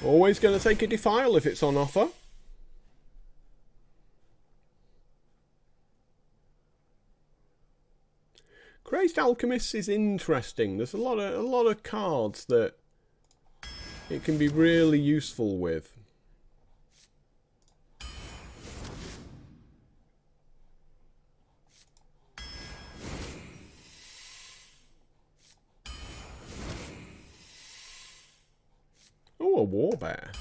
Always going to take a Defile if it's on offer. Crazed Alchemist is interesting. There's a lot of cards that it can be really useful with. Oh, a Warbear.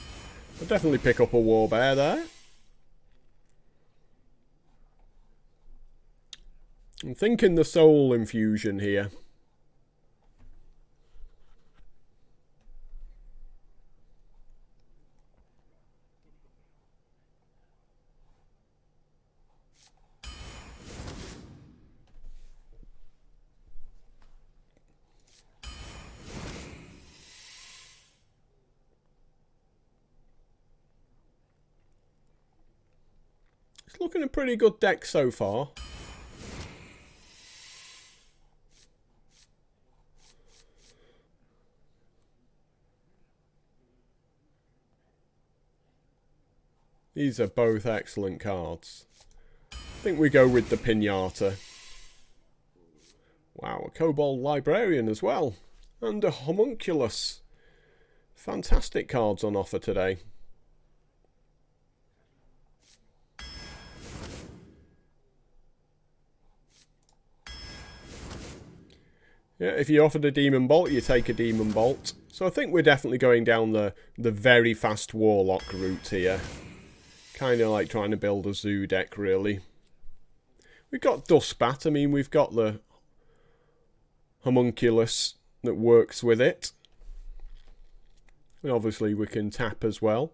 I'll definitely pick up a Warbear there. I'm thinking the Soul Infusion here. It's looking a pretty good deck so far. These are both excellent cards. I think we go with the Pinata. Wow, a Kobold Librarian as well. And a Homunculus. Fantastic cards on offer today. Yeah, if you offered a Demon Bolt, you take a Demon Bolt. So I think we're definitely going down the very fast Warlock route here. Kind of like trying to build a zoo deck, really. We've got Dustbat. I mean, we've got the Homunculus that works with it. And obviously we can tap as well.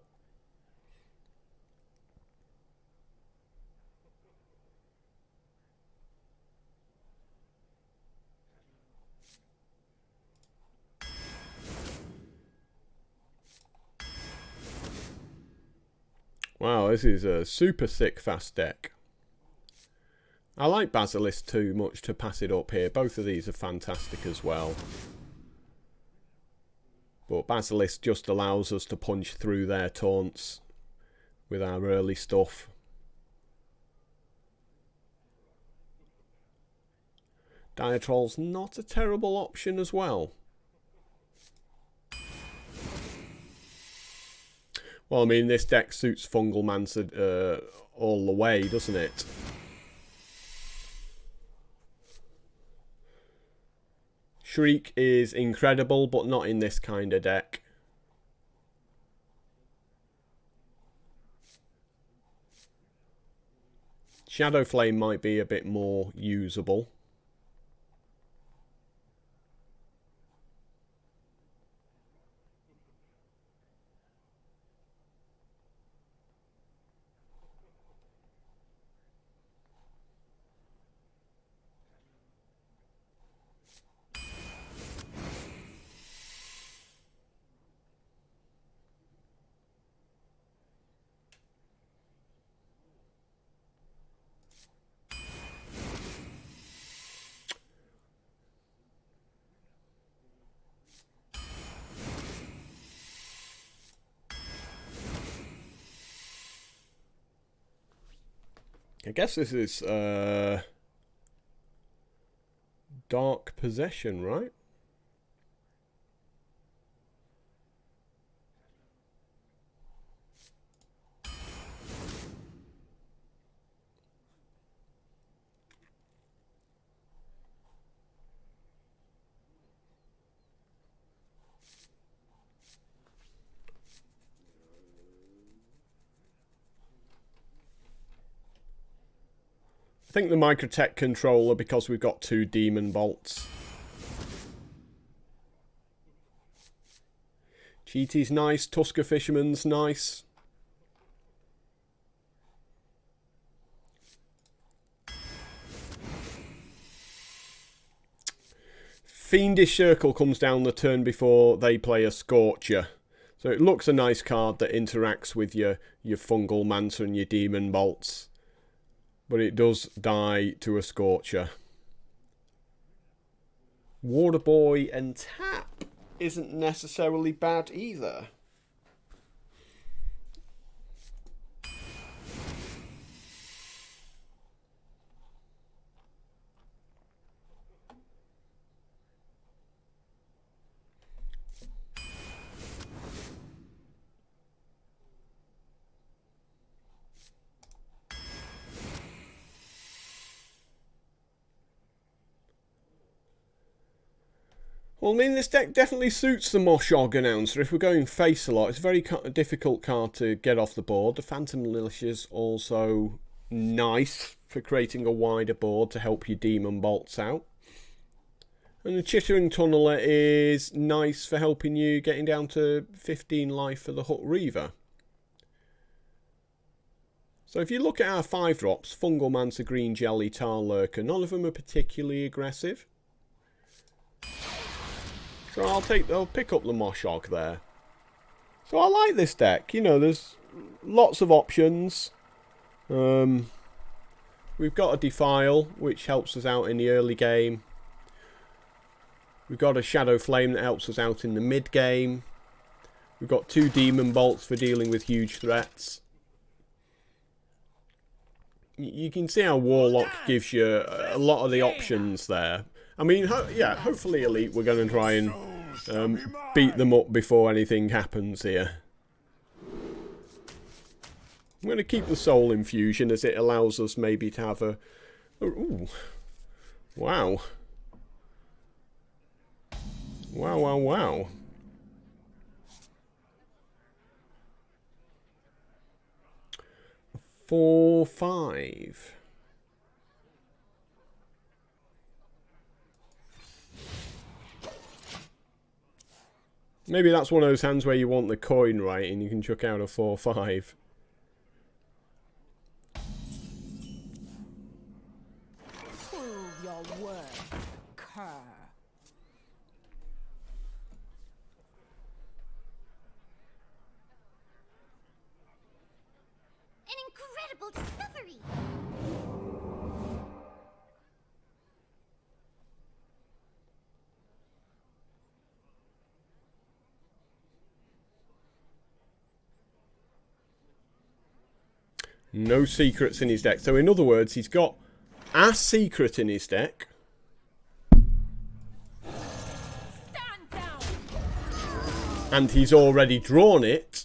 Wow, this is a super sick fast deck. I like Basilisk too much to pass it up here. Both of these are fantastic as well. But Basilisk just allows us to punch through their taunts with our early stuff. Diatroll's not a terrible option as well. Well, I mean, this deck suits Fungal Mancer all the way, doesn't it? Shriek is incredible, but not in this kind of deck. Shadow Flame might be a bit more usable. I guess this is Dark Possession, right? I think the Microtech controller, because we've got 2 Demon Bolts. Cheaty's nice, Tusker Fisherman's nice. Fiendish Circle comes down the turn before they play a Scorcher. So it looks a nice card that interacts with your Fungal Mancer and your Demon Bolts. But it does die to a Scorcher. Waterboy and Tap isn't necessarily bad either. Well, I mean, this deck definitely suits the Moshog Announcer. If we're going face a lot, it's a very difficult card to get off the board. The Phantom Militia's also nice for creating a wider board to help your Demon Bolts out. And the Chittering Tunneler is nice for helping you getting down to 15 life for the Hut Reaver. So if you look at our 5-drops, Fungal Mancer, Green Jelly, Tar Lurker, none of them are particularly aggressive. So I'll pick up the Moshog there. So I like this deck. You know, there's lots of options. We've got a Defile, which helps us out in the early game. We've got a Shadow Flame that helps us out in the mid game. We've got 2 Demon Bolts for dealing with huge threats. You can see how Warlock gives you a lot of the options there. I mean, yeah, hopefully Elite we're going to try and beat them up before anything happens here. I'm going to keep the Soul Infusion as it allows us maybe to have a... Ooh. Wow. Wow, wow, wow. A 4-5. Maybe that's one of those hands where you want the coin right and you can chuck out a 4-5. Prove your worth, cur. An incredible discovery! No secrets in his deck. So in other words, he's got a secret in his deck. Stand down. And he's already drawn it.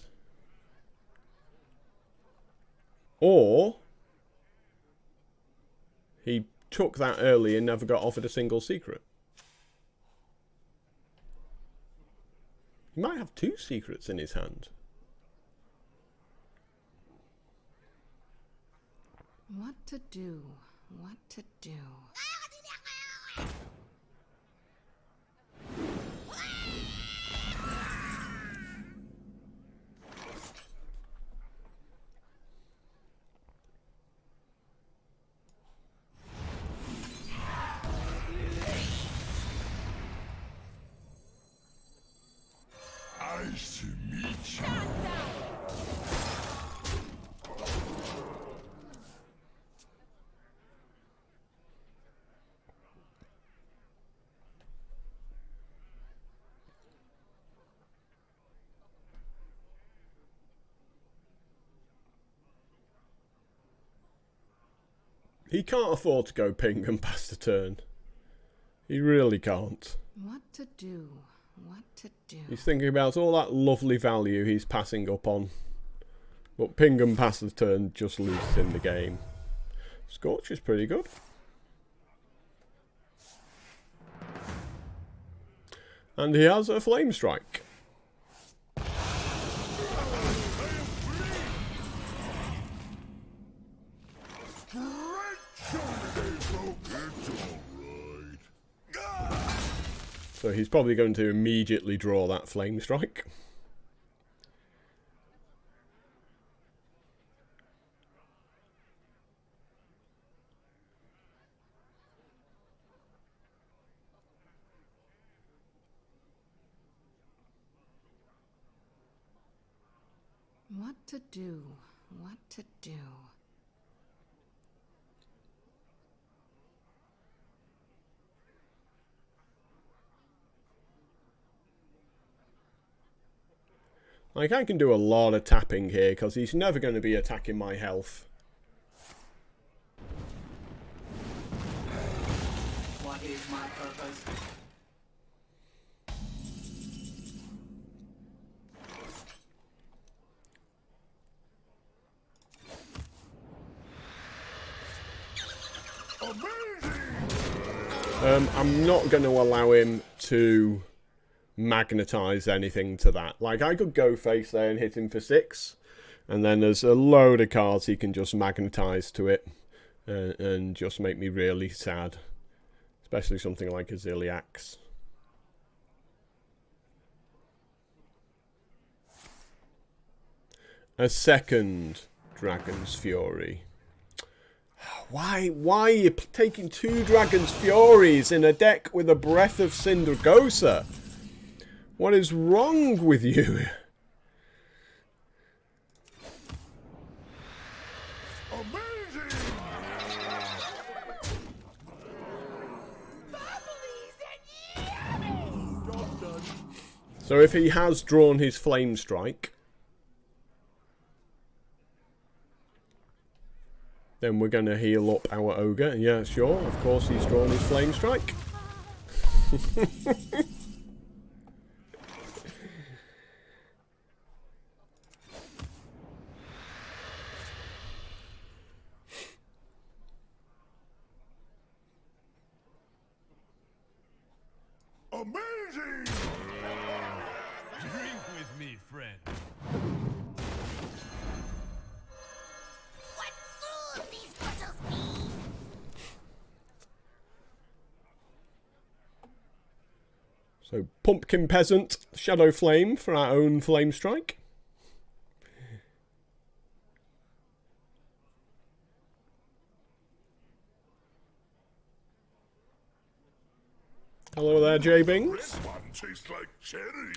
Or he took that early and never got offered a single secret. He might have 2 secrets in his hand. What to do? What to do? Nice to meet you. He can't afford to go ping and pass the turn. He really can't. What to do? What to do? He's thinking about all that lovely value he's passing up on. But ping and pass the turn just loses in the game. Scorch is pretty good. And he has a Flame Strike. So he's probably going to immediately draw that Flame Strike. What to do? What to do? Like, I can do a lot of tapping here, because he's never going to be attacking my health. What is my purpose? Amazing! I'm not going to allow him to magnetize anything to that. Like, I could go face there and hit him for 6, and then there's a load of cards he can just magnetize to it and just make me really sad. Especially something like a Ziliax. A second Dragon's Fury. Why are you taking 2 Dragon's Furies in a deck with a Breath of Cindergosa? What is wrong with you? Amazing! So if he has drawn his Flame Strike, then we're going to heal up our Ogre. Yeah, sure, of course he's drawn his Flame Strike. Amazing! Drink with me, friend. What fools these mortals be! So, Pumpkin Peasant, Shadow Flame for our own Flame Strike. Hello there, J-Bings. This one tastes like cherries.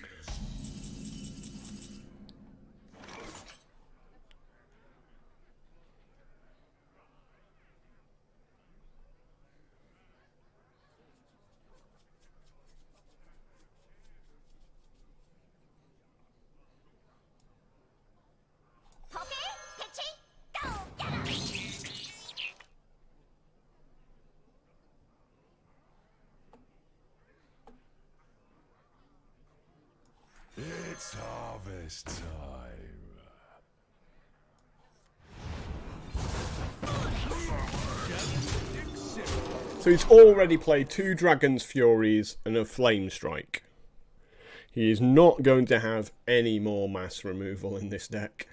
Poke, pitchy, go get 'em! It's harvest time. So he's already played 2 Dragon's Furies and a Flame Strike. He is not going to have any more mass removal in this deck.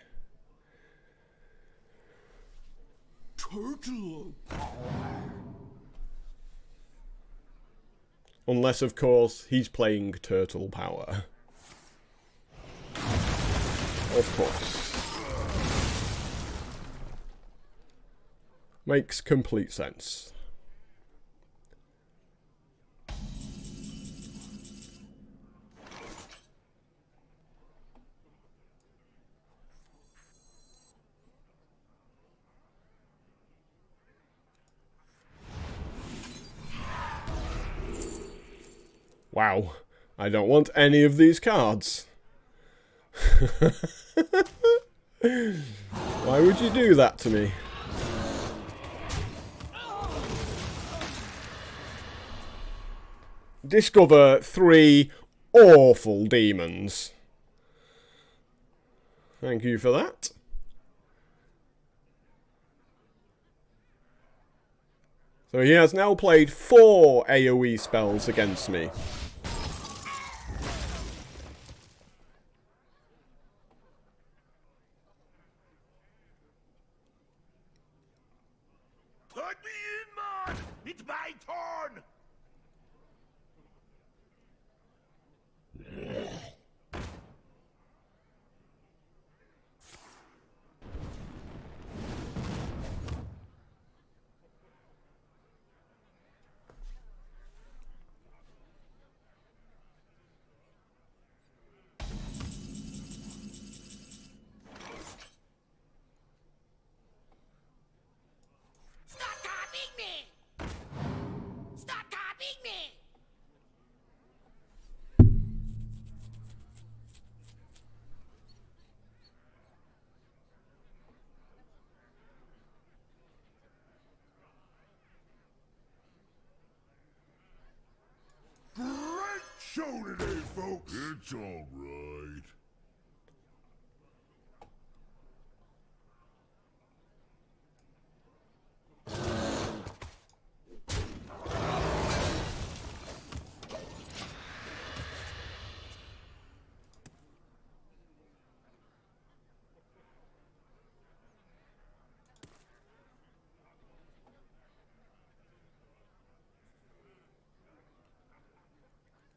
Turtle. Unless, of course, he's playing Turtle Power. Of course. Makes complete sense. Wow, I don't want any of these cards. Why would you do that to me? Discover 3 awful demons. Thank you for that. So he has now played 4 AoE spells against me. Put me in, man! It's my turn! Stop copying me! Stop copying me! Great show today, folks! It's alright.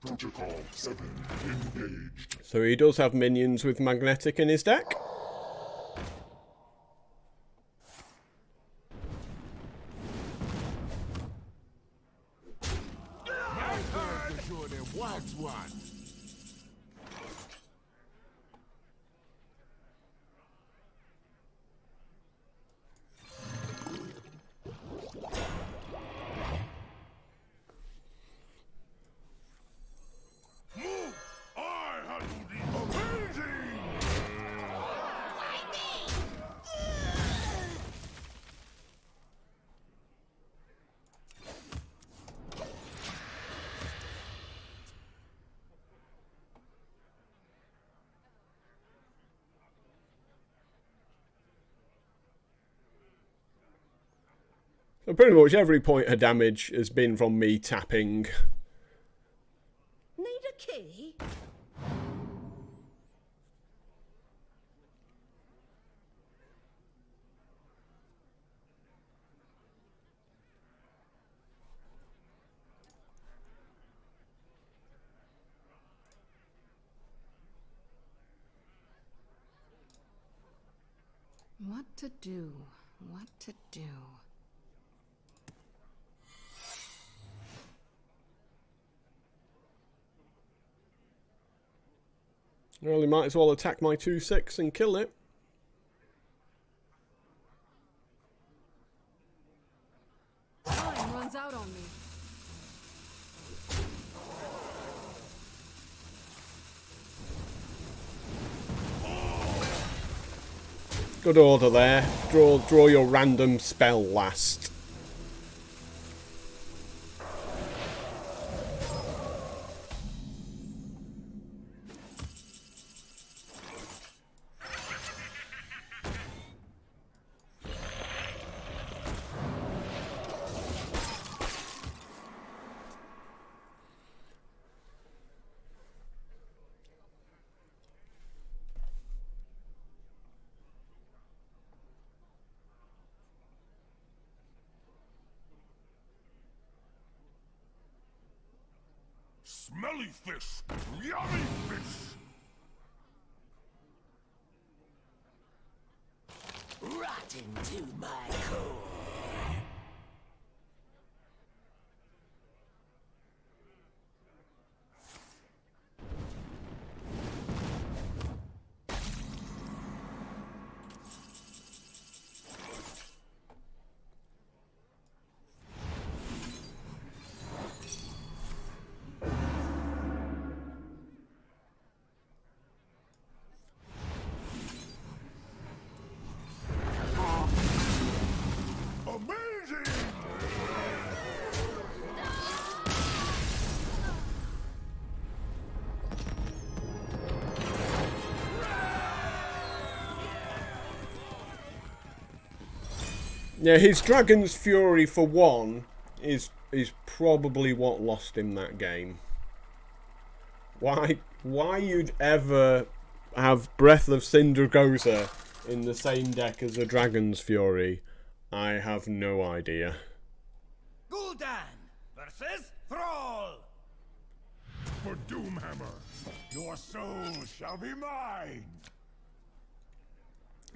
Protocol 7 engaged. So he does have minions with magnetic in his deck. I handle the amazing! So pretty much every point of damage has been from me tapping. Need a key? What to do? What to do? Well, he might as well attack my 2/6 and kill it. Time runs out on me. Good order there. Draw your random spell last. Smelly fish! Yummy fish! Rot into my core. Amazing! Yeah, his Dragon's Fury for one is probably what lost him that game. Why you'd ever have Breath of Cindergoza in the same deck as a Dragon's Fury, I have no idea. Gul'dan versus Thrall! For Doomhammer, your soul shall be mine!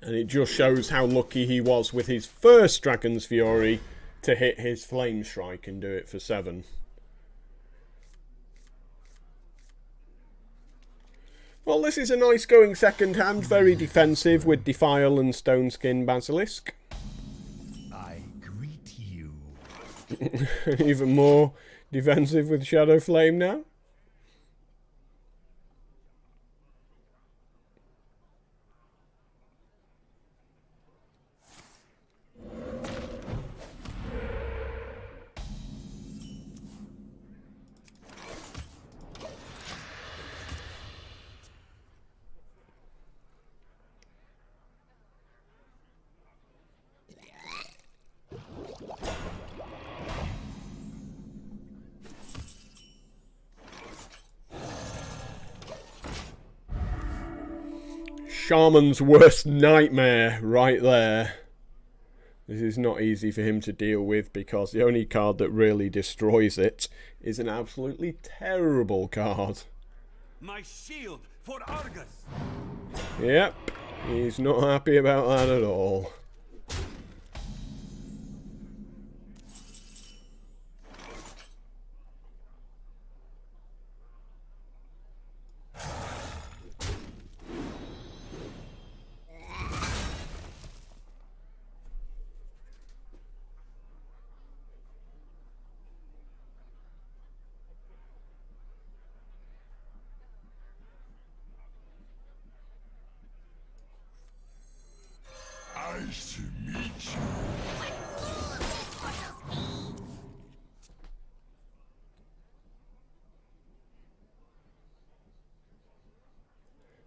And it just shows how lucky he was with his first Dragon's Fury to hit his Flame Strike and do it for 7. Well, this is a nice going second hand, very defensive with Defile and Stoneskin Basilisk. I greet you. Even more defensive with Shadow Flame now. Shaman's worst nightmare right there. This is not easy for him to deal with because the only card that really destroys it is an absolutely terrible card. My shield for Argus. Yep, he's not happy about that at all. Nice to meet you.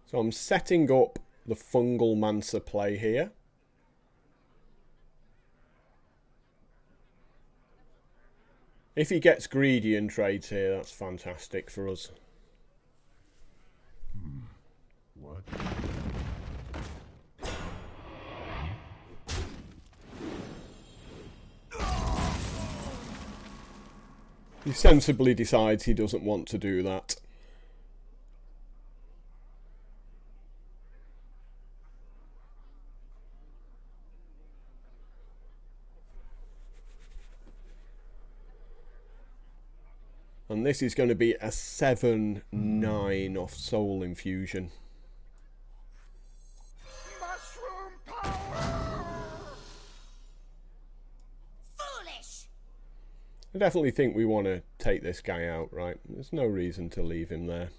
So I'm setting up the Fungal Mancer play here. If he gets greedy and trades here, that's fantastic for us. What? He sensibly decides he doesn't want to do that. And this is going to be a 7/9 off Soul Infusion. Mushroom power. Foolish! I definitely think we want to take this guy out, right? There's no reason to leave him there.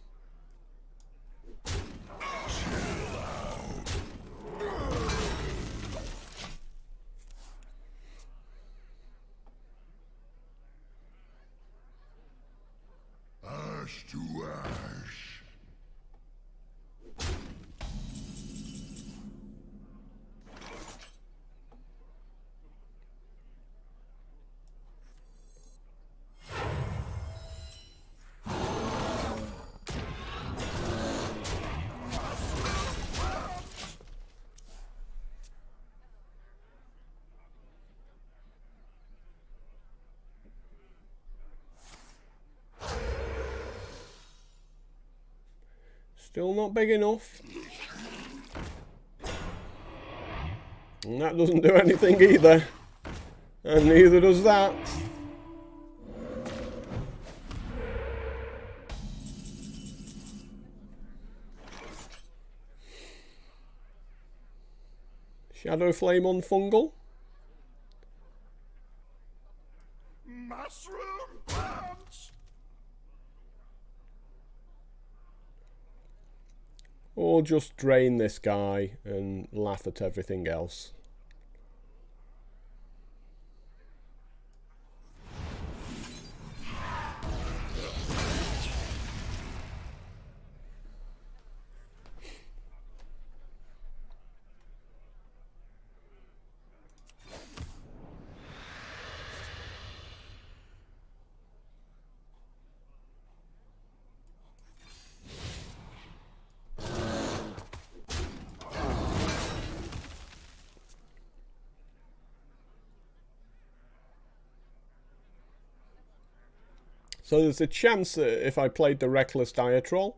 Ash to ash. Still not big enough. And that doesn't do anything either. And neither does that. Shadow Flame on Fungal. Mushroom punch. Or just drain this guy and laugh at everything else. So there's a chance that if I played the Reckless Diatrol,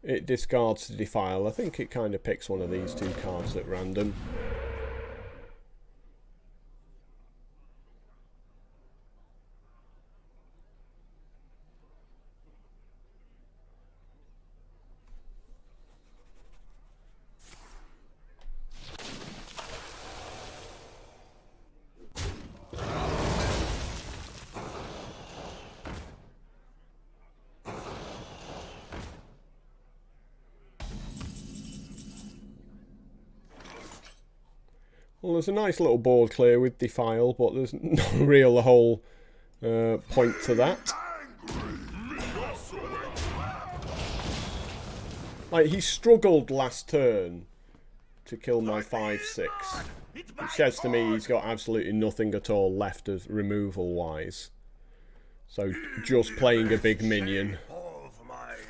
it discards the Defile. I think it kind of picks one of these two cards at random. Well, there's a nice little board clear with Defile, but there's no real whole point to that. Like, he struggled last turn to kill my 5/6. Which says to me he's got absolutely nothing at all left as removal-wise. So, just playing a big minion. Of my life.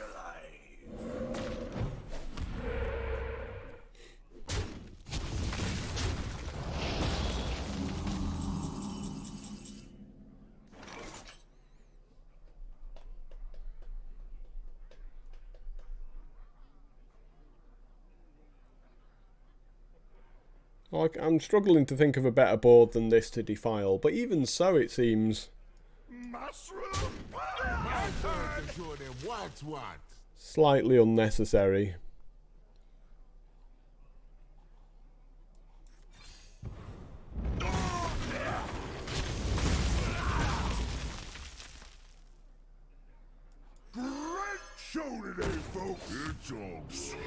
I'm struggling to think of a better board than this to defile, but even so it seems Mushroom! My turn to show them what's what. slightly unnecessary. Great show today, folks. It's all smash.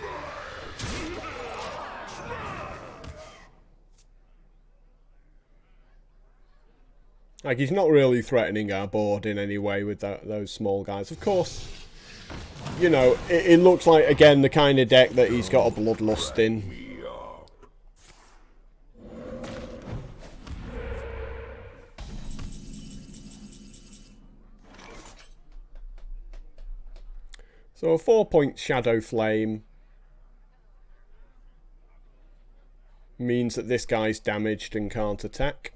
Like, he's not really threatening our board in any way with those small guys. Of course, you know, it looks like, again, the kind of deck that he's got a bloodlust in. So a 4-point Shadow Flame means that this guy's damaged and can't attack.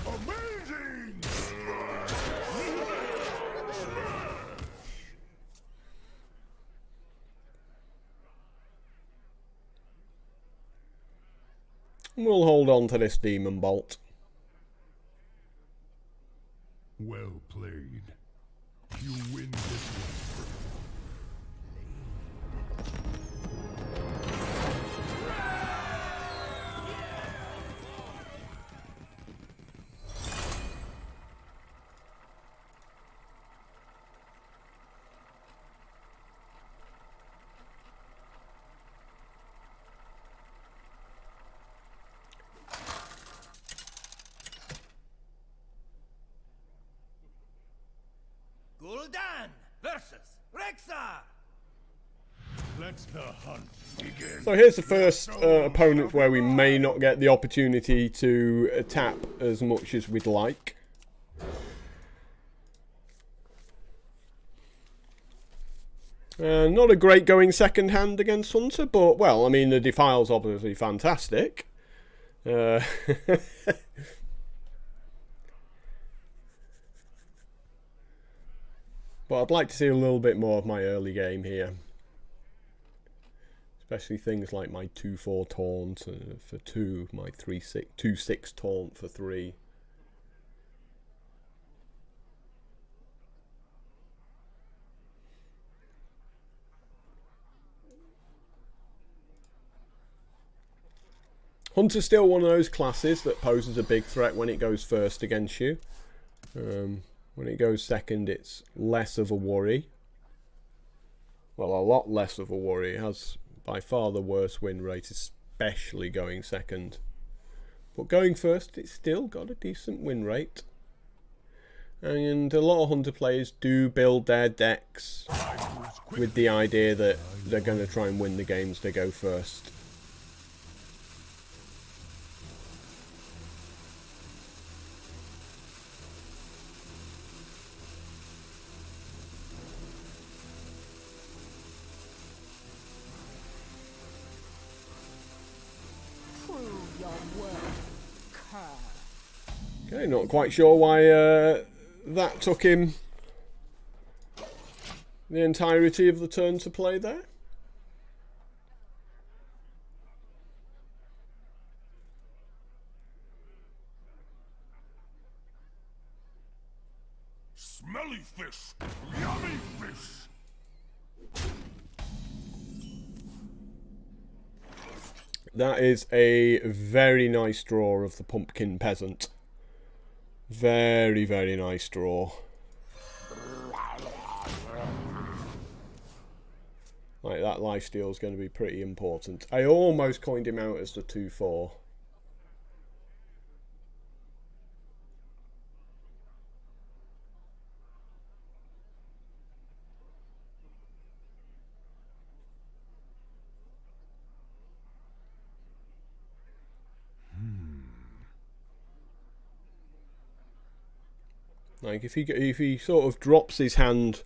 Amazing! We'll hold on to this Demon Bolt. Well played. You win this one. Gul'dan versus Rexar. Let the hunt begin. So here's the first opponent where we may not get the opportunity to tap as much as we'd like. Not a great going second hand against Hunter, but, well, I mean, the Defile's obviously fantastic. But I'd like to see a little bit more of my early game here. Especially things like my 2-4 taunt for 2, my 2-6 taunt for 3. Hunter's still one of those classes that poses a big threat when it goes first against you. When it goes second, it's less of a worry. Well, a lot less of a worry. It has by far the worst win rate, especially going second. But going first, it's still got a decent win rate. And a lot of Hunter players do build their decks with the idea that they're going to try and win the games they go first. Prove your worth, cur. Okay, not quite sure why that took him the entirety of the turn to play there. Smelly fish! Yummy fish! That is a very nice draw of the Pumpkin Peasant. Very, very nice draw. Like, that lifesteal is going to be pretty important. I almost coined him out as the 2-4. Like, if he sort of drops his hand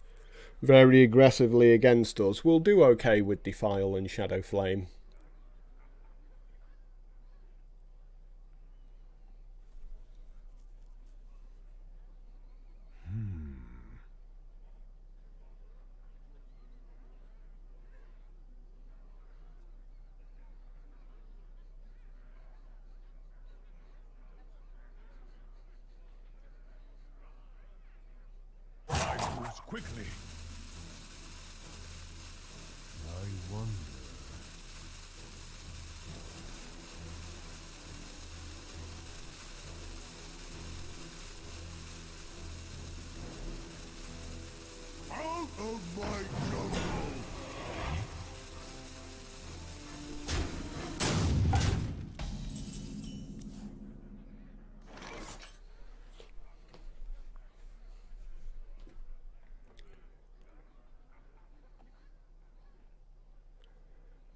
very aggressively against us, we'll do okay with Defile and Shadow Flame.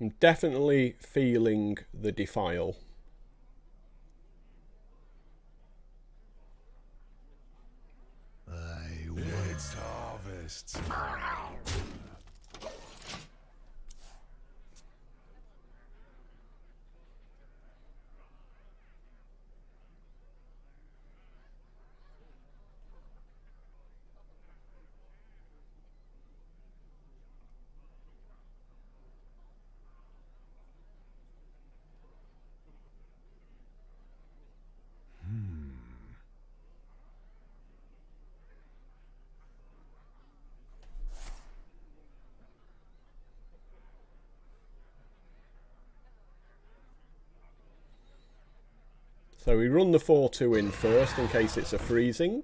I'm definitely feeling the Defile. It's harvest. So we run the 4-2 in first in case it's a freezing.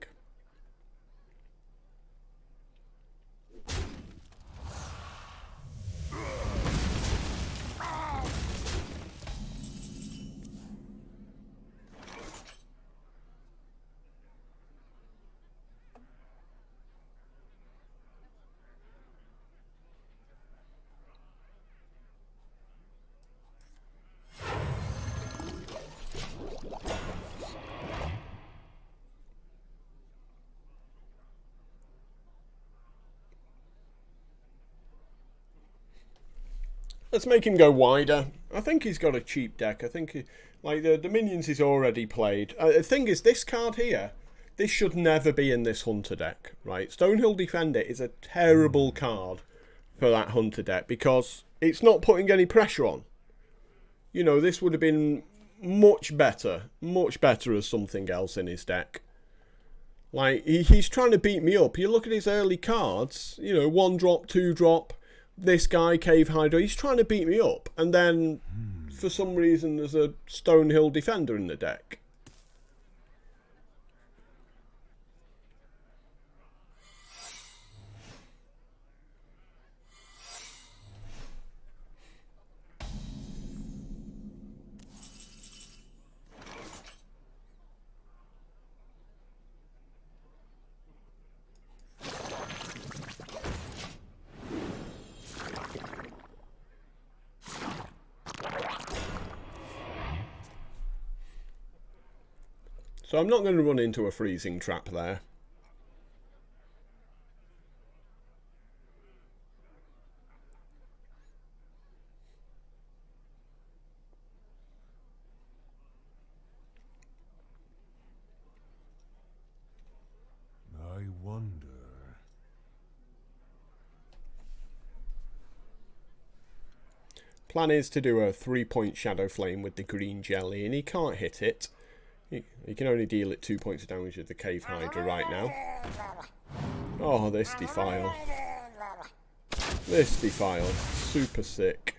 Let's make him go wider. I think he's got a cheap deck. I think, like, the minions he's already played. The thing is, this card here, this should never be in this Hunter deck, right? Stonehill Defender is a terrible card for that Hunter deck because it's not putting any pressure on. You know, this would have been much better as something else in his deck. Like, he's trying to beat me up. You look at his early cards, you know, 1-drop, 2-drop. This guy, Cave Hydra, he's trying to beat me up. And then, for some reason, there's a Stonehill Defender in the deck. So I'm not going to run into a freezing trap there. I wonder. Plan is to do a 3-point Shadow Flame with the green jelly, and he can't hit it. He can only deal it 2 points of damage with the Cave Hydra right now. Oh, this Defile. This Defile. Super sick.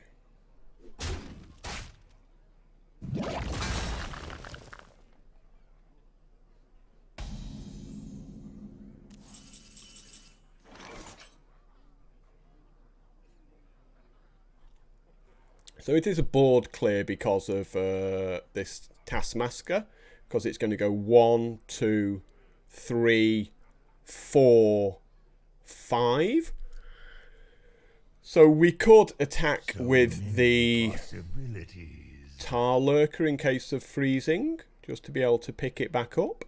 So it is a board clear because of this Taskmaster. Because it's going to go 1, 2, 3, 4, 5. So we could attack with the Tar Lurker in case of freezing, just to be able to pick it back up.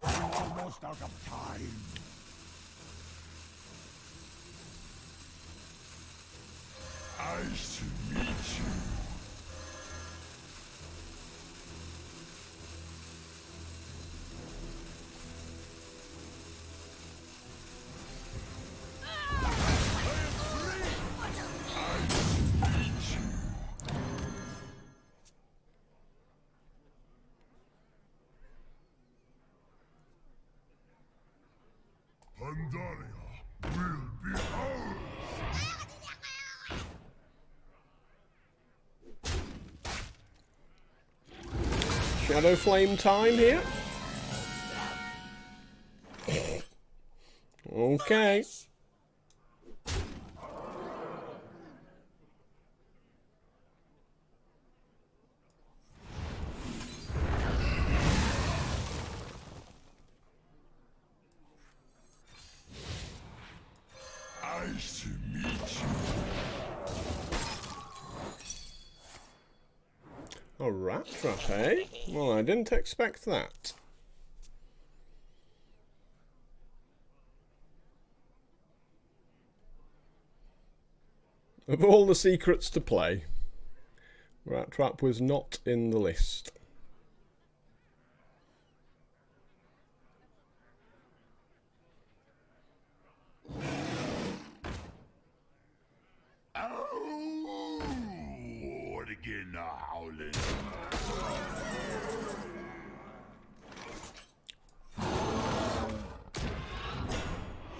Almost out of time. Nice to meet you. Pandaria will be ours! Shadow Flame time here. Okay. Nice to meet you. A rat trap, eh? Well, I didn't expect that. Of all the secrets to play, rat trap was not in the list. Oh, again howling.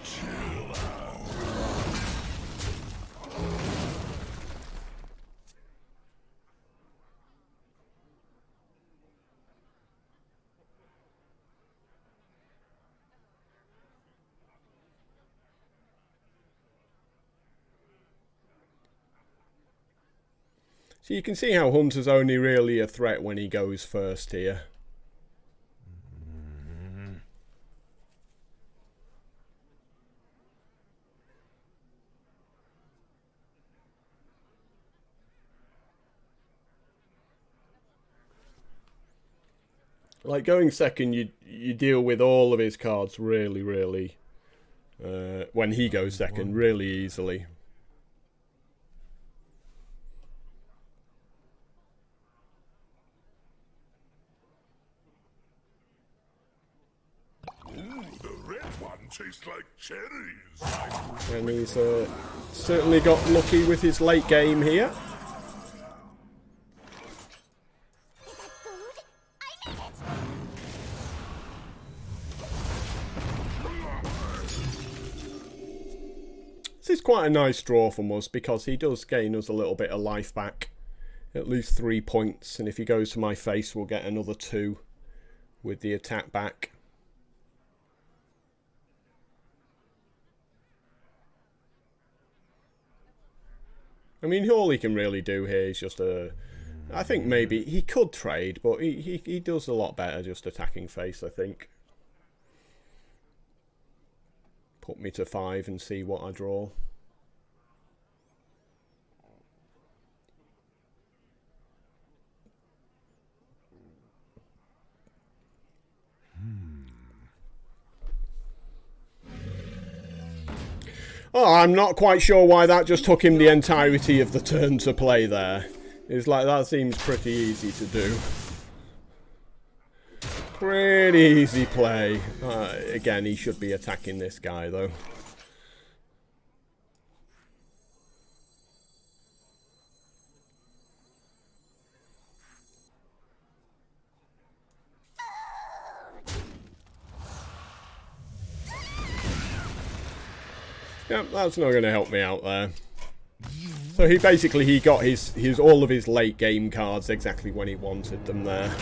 Chill out. So you can see how Hunter's only really a threat when he goes first here. Like going second, you deal with all of his cards really, when he goes second, really easily. Ooh, the red one tastes like cherries. And he's certainly got lucky with his late game here. Is that food? I need it! This is quite a nice draw from us because he does gain us a little bit of life back. At least 3 points, and if he goes to my face we'll get another 2 with the attack back. I mean, all he can really do here is just I think maybe he could trade, but he does a lot better just attacking face, I think. Put me to 5 and see what I draw. Oh, I'm not quite sure why that just took him the entirety of the turn to play there. It's like, that seems pretty easy to do. Pretty easy play. Again, he should be attacking this guy, though. Yep, that's not going to help me out there. So he got his all of his late game cards exactly when he wanted them there.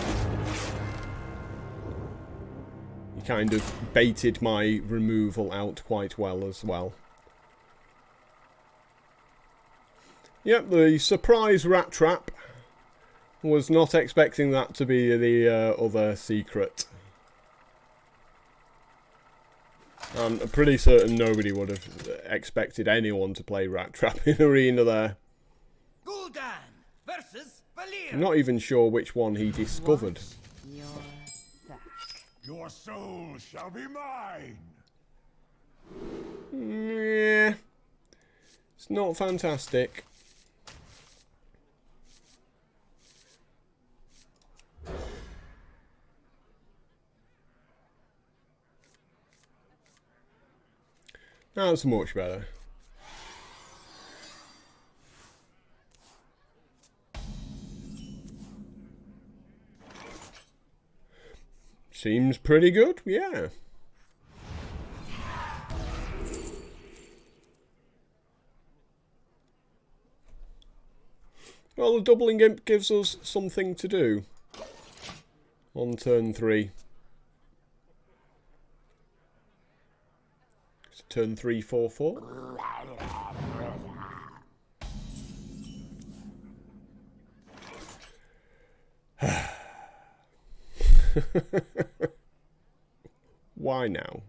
He kind of baited my removal out quite well as well. Yep, the surprise rat trap. Was not expecting that to be the other secret. I'm pretty certain nobody would have expected anyone to play rat trap in arena there. Gul'dan versus Valir. I'm not even sure which one he discovered. Your back. Your soul shall be mine. Yeah, it's not fantastic. That's much better. Seems pretty good, yeah. Well, the doubling imp gives us something to do. on turn 3. It's turn 3, 4, 4. Why now?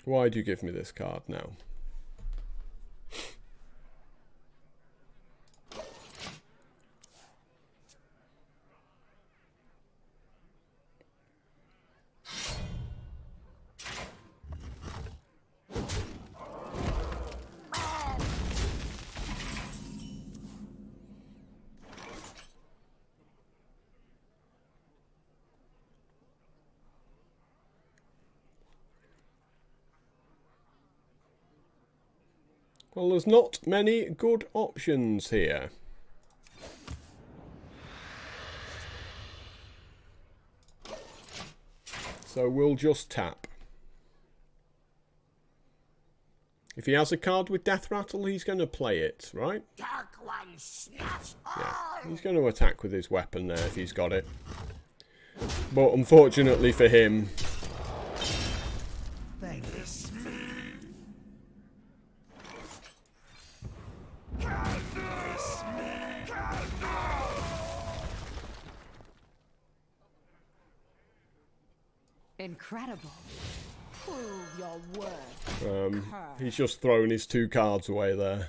Why do you give me this card now? Well, there's not many good options here. So we'll just tap. If he has a card with Death Rattle, he's going to play it, right? Dark One snatch Yeah, all! he's going to attack with his weapon there if he's got it. But unfortunately for him... This me! Incredible. Prove your worth. He's just thrown his 2 cards away there.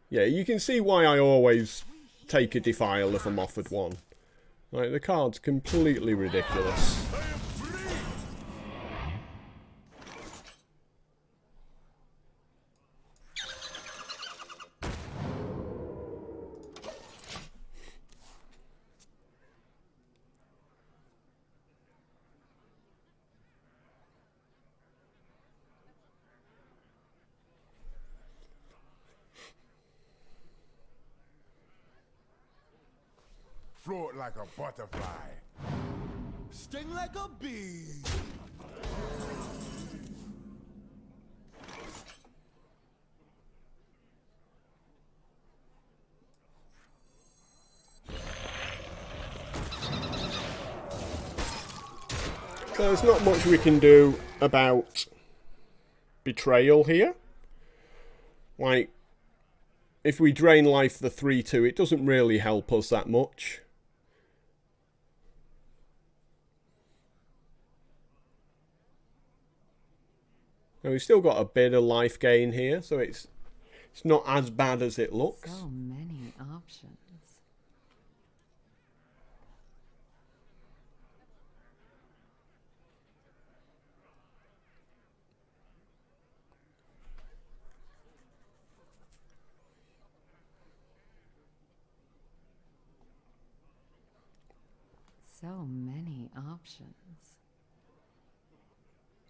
Yeah, you can see why I always take a Defile if I'm offered one. Like, the card's completely ridiculous. Float like a butterfly. Sting like a bee. So there's not much we can do about Betrayal here. Like, if we drain life the 3-2, it doesn't really help us that much. Now we've still got a bit of life gain here, so it's not as bad as it looks. So many options. So many options.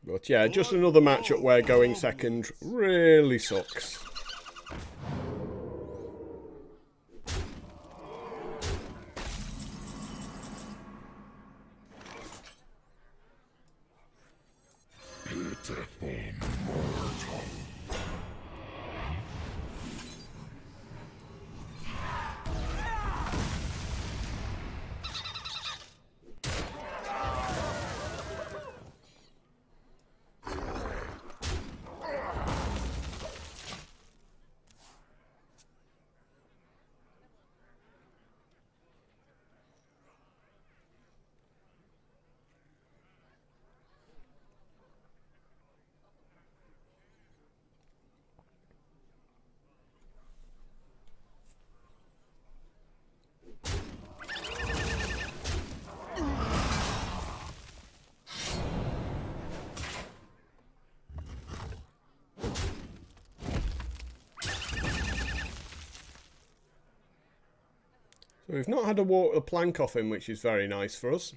But yeah, just another matchup where going second really sucks. So we've not had to walk the plank off him, which is very nice for us.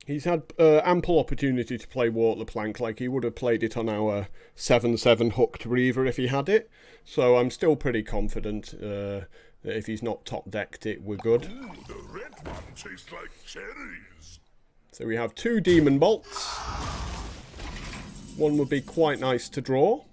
He's had ample opportunity to play Walk the Plank, like he would have played it on our 7/7 Hooked Reaver if he had it. So I'm still pretty confident that if he's not top decked it, we're good. Ooh, the red one tastes like cherries. So we have 2 Demon Bolts. One would be quite nice to draw.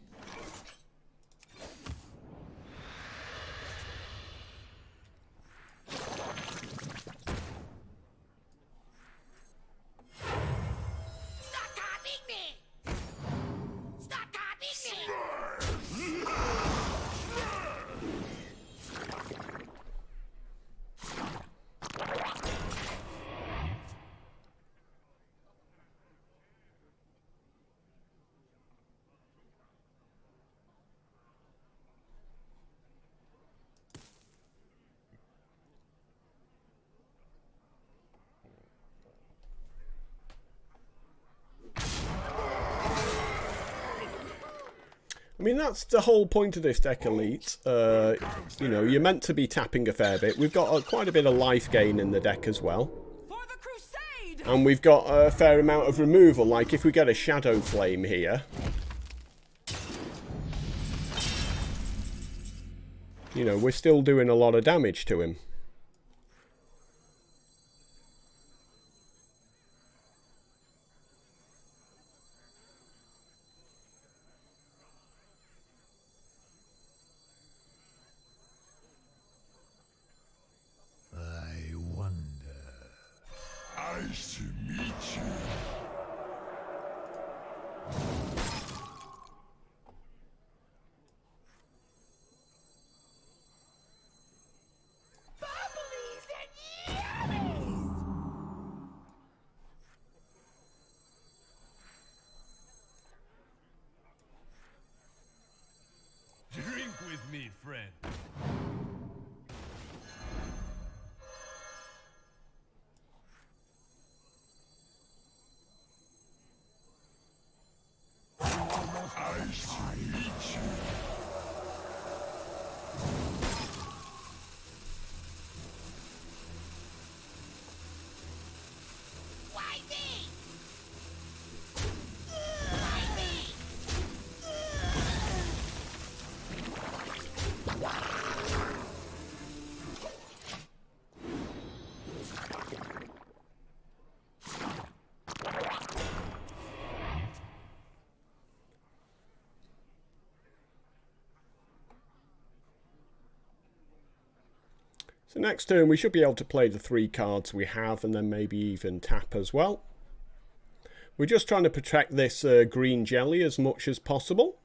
I mean, that's the whole point of this deck, Elite. You know, you're meant to be tapping a fair bit. We've got quite a bit of life gain in the deck as well. For the crusade! And we've got a fair amount of removal. Like, if we get a Shadow Flame here... You know, we're still doing a lot of damage to him. Nice to meet you. Bubblies and yummies! Drink with me, friend. Nice to meet you. Why me? Why me? So next turn we should be able to play the 3 cards we have and then maybe even tap as well. We're just trying to protect this green jelly as much as possible.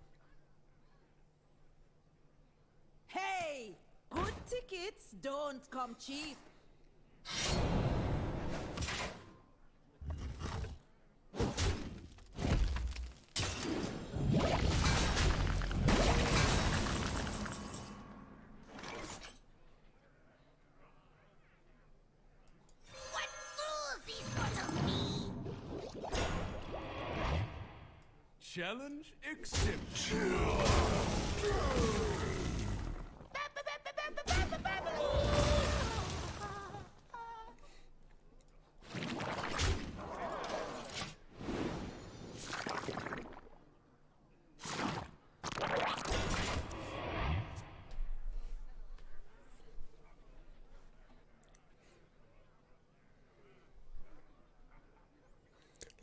Hey, good tickets don't come cheap. What fools these bottles be? Challenge accepted.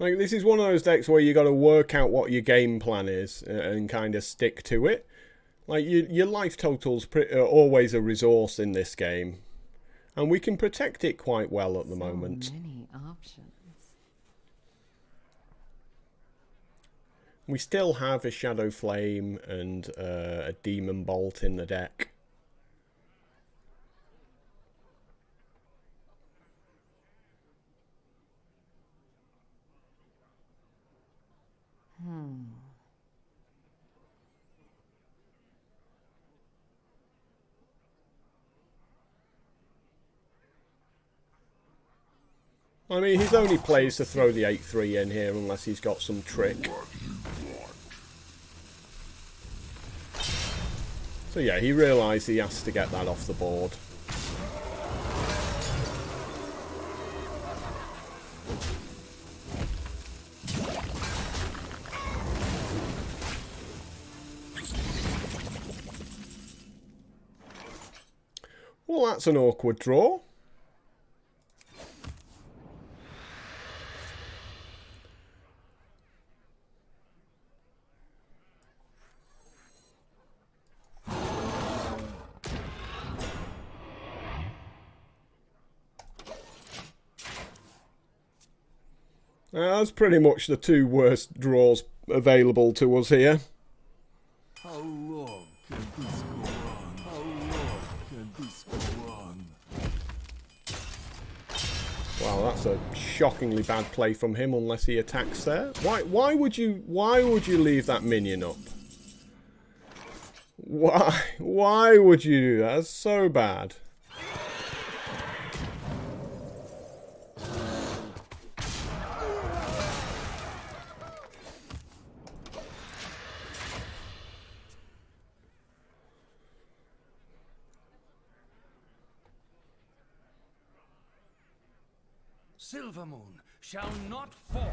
Like, this is one of those decks where you got to work out what your game plan is and kind of stick to it. Like, your life total's always a resource in this game. And we can protect it quite well at the moment. So many options. We still have a Shadow Flame and a Demon Bolt in the deck. I mean, his only play is to throw the 8/3 in here unless he's got some trick. So yeah, he realised he has to get that off the board. Well, that's an awkward draw. That's pretty much the two worst draws available to us here. How long can this go on? How long can this go on? Wow, that's a shockingly bad play from him unless he attacks there. Why would you leave that minion up? Why would you do that? That's so bad. Silver Moon shall not fall.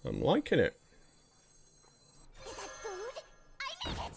I'm liking it. Is that food? I need it!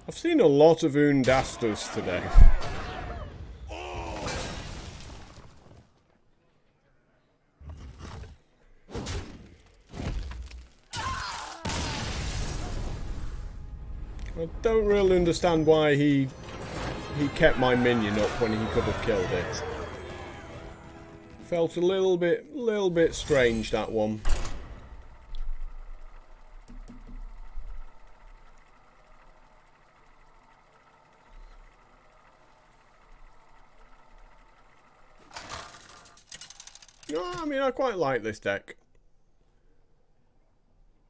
I've seen a lot of Undastas today. I don't really understand why he kept my minion up when he could have killed it. Felt a little bit strange, that one. No, I mean, I quite like this deck.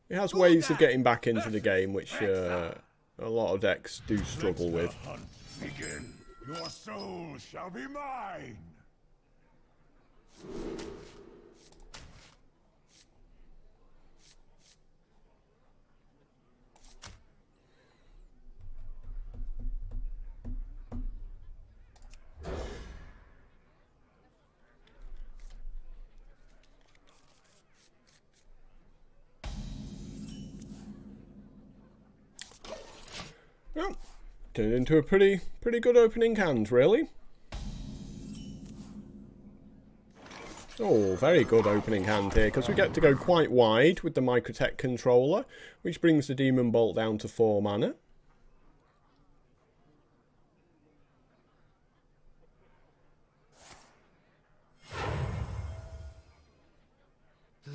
It has ways of getting back into the game, which a lot of decks do struggle with. Hunt begin. Your soul shall be mine. Well, turned into a pretty good opening hand, really. Oh, very good opening hand here, because we get to go quite wide with the Microtech controller, which brings the Demon Bolt down to 4 mana.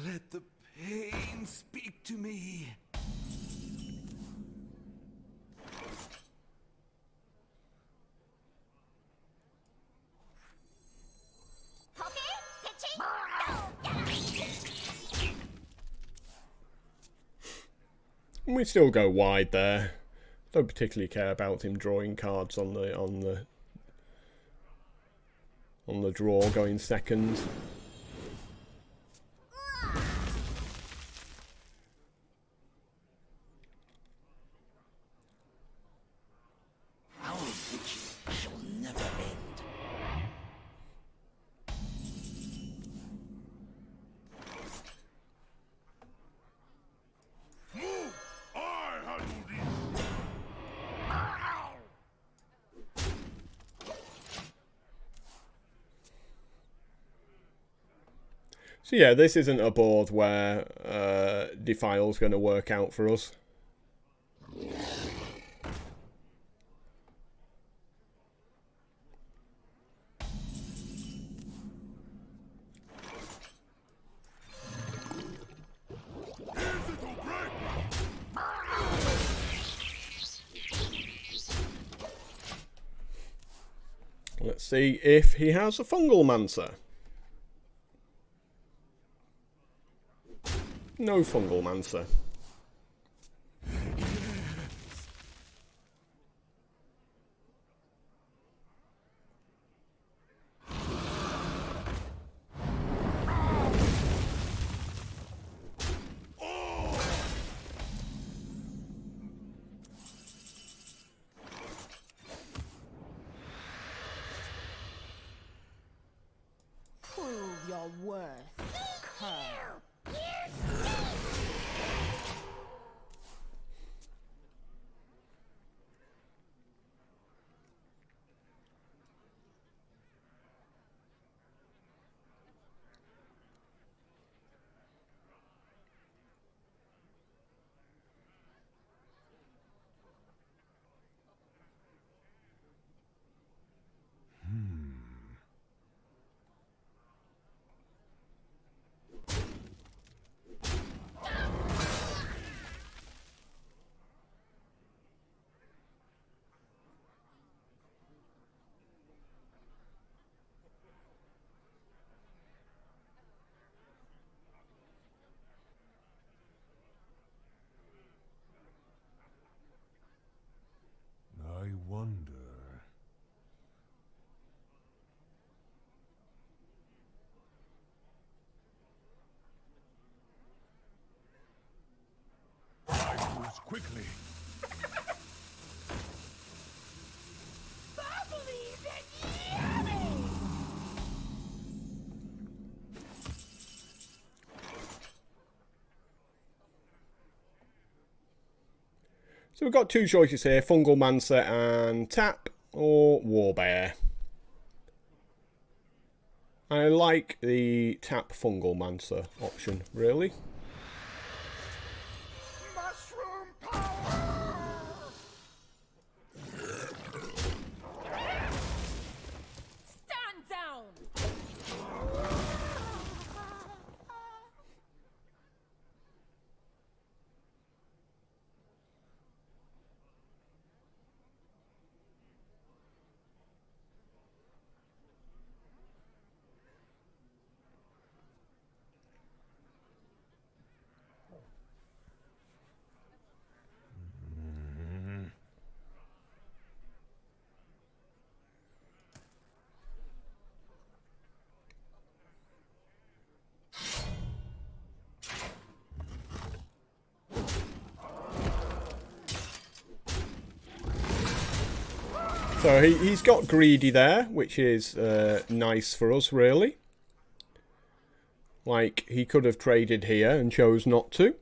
Let the pain speak to me. And we still go wide there. Don't particularly care about him drawing cards on the draw going second. So yeah, this isn't a board where Defile's going to work out for us. Let's see if he has a Fungal Mancer. No Fungal Mancer. Prove your worth, Curl. I wonder. I moves quickly. So we've got two choices here, Fungal Mancer and Tap, or Warbear. I like the Tap Fungal Mancer option, really. Mushroom power! Stand down! So he's got Greedy there, which is nice for us, really. Like, he could have traded here and chose not to.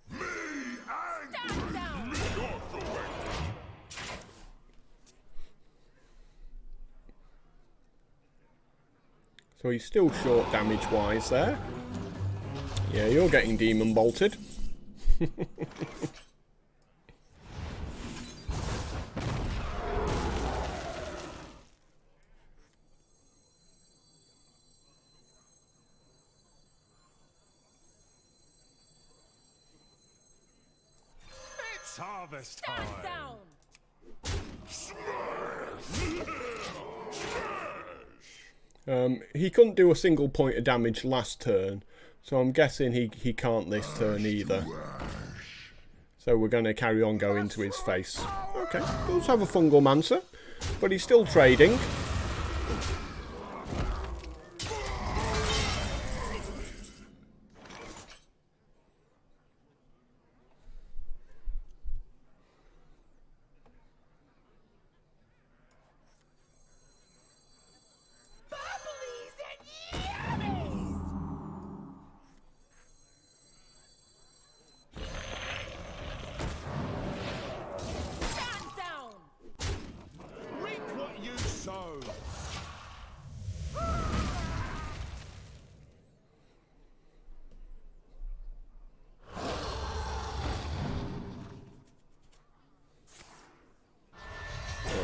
Stand down! So he's still short damage-wise there. Yeah, you're getting Demon Bolted. It's harvest Stand time. down! He couldn't do a single point of damage last turn, so I'm guessing he can't this turn either. So we're going to carry on going to his face. Okay, let's have a Fungal Mancer, but he's still trading.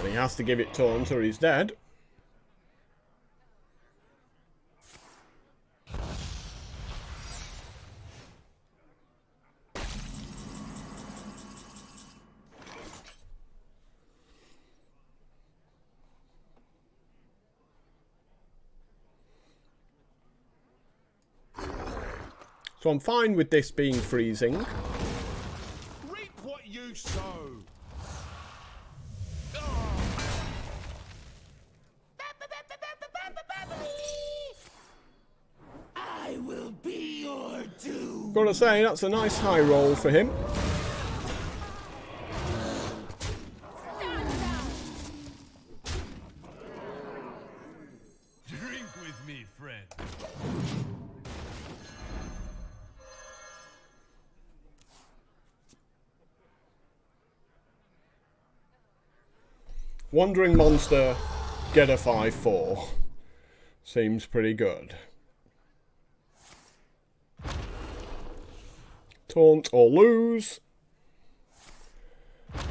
He has to give it taunt or he's dead. So I'm fine with this being freezing. Reap what you sow. I will be your doom. Gotta say, that's a nice high roll for him. Drink with me, friend. Wandering Monster, get a 5/4. Seems pretty good. Taunt or lose.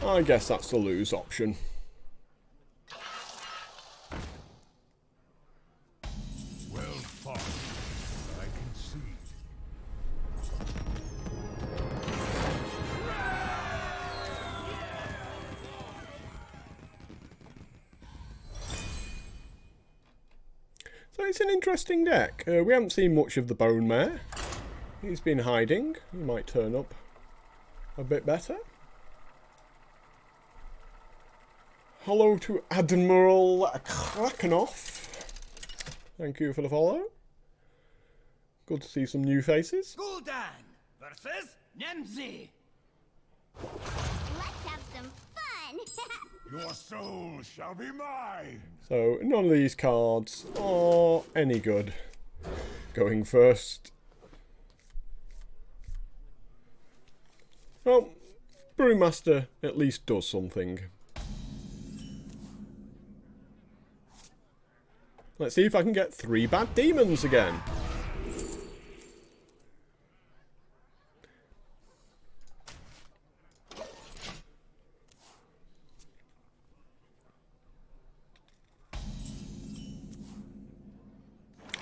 I guess that's the lose option. Well fought. I concede. So it's an interesting deck. We haven't seen much of the Bone Mare. He's been hiding. He might turn up a bit better. Hello to Admiral Krakenoff. Thank you for the follow. Good to see some new faces. Gul'dan versus Nemzi. Let's have some fun. Your soul shall be mine. So none of these cards are any good. Going first. Well, Brewmaster at least does something. Let's see if I can get 3 bad demons again.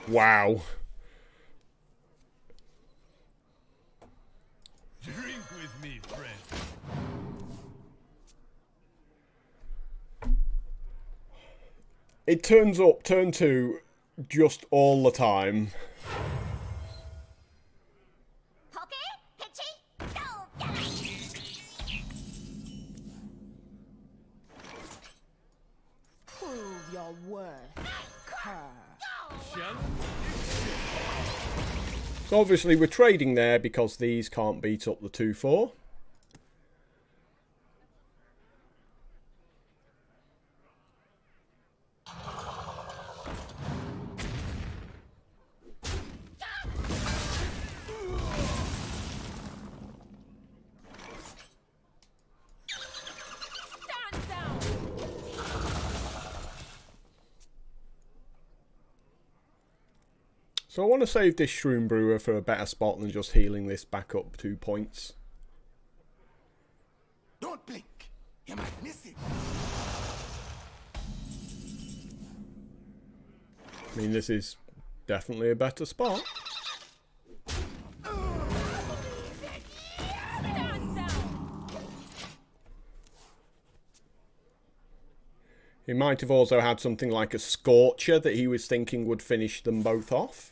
Wow. Drink with me, friend. It turns up, turn 2, just all the time. Poke, pitchy, go get it. Prove your worth, cur. So obviously we're trading there because these can't beat up the 2/4. Stand down. So I want to save this Shroom Brewer for a better spot than just healing this back up 2 points. Don't blink. You might miss it. I mean, this is definitely a better spot. Stand down. He might have also had something like a Scorcher that he was thinking would finish them both off.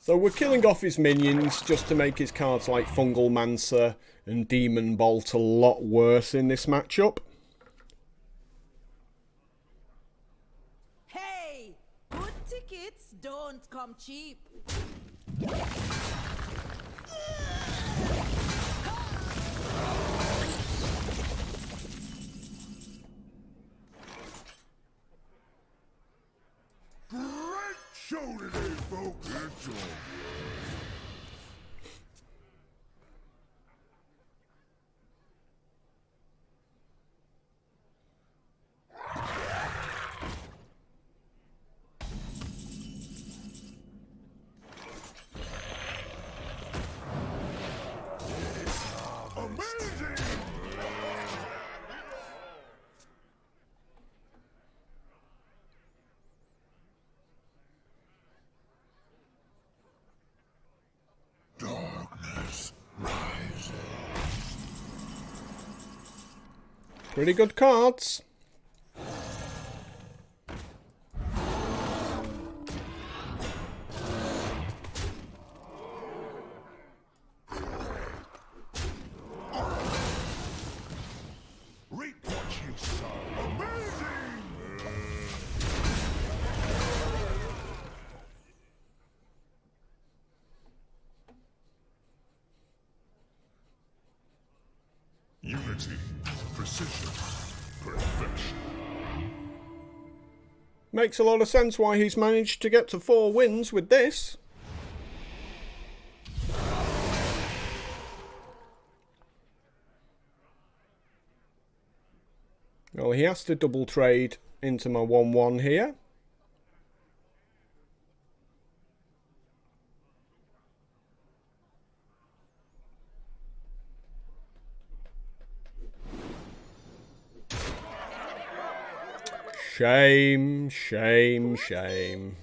So we're killing off his minions just to make his cards like Fungal Mancer and Demon Bolt a lot worse in this matchup. Hey! Good tickets don't come cheap. Great show today, folks. It's all amazing. Darkness rises. Pretty good cards. Reap what you sow. Amazing. Unity, precision, perfection. Makes a lot of sense why he's managed to get to 4 wins with this. Well, he has to double trade into my 1-1 here. Shame, shame, shame.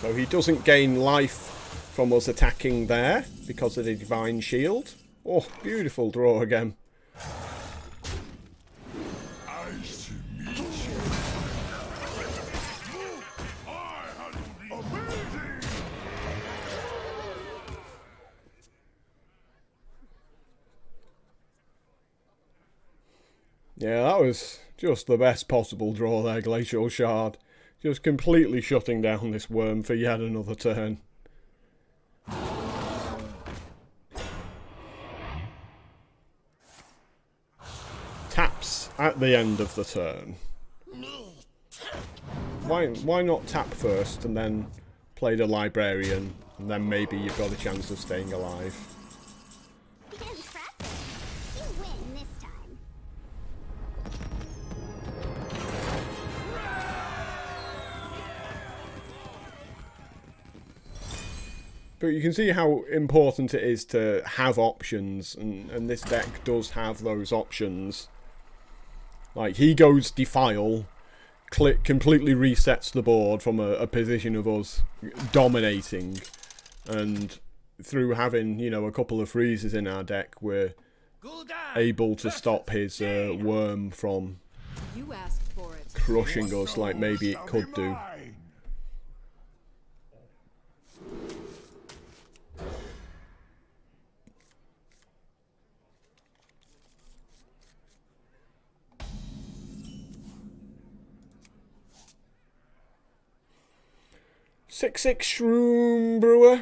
So he doesn't gain life from us attacking there because of the Divine Shield. Oh, beautiful draw again. Nice to meet you. Amazing. Yeah, that was just the best possible draw there, Glacial Shard. Just completely shutting down this worm for yet another turn. Taps at the end of the turn. Why not tap first and then play the Librarian, and then maybe you've got a chance of staying alive. Impressive. You win this time. But you can see how important it is to have options, and this deck does have those options. Like, he goes Defile, completely resets the board from a position of us dominating, and through having, you know, a couple of freezes in our deck, we're able to stop his worm from You asked for it. crushing us like maybe it could do. Mine. Six Shroom Brewer?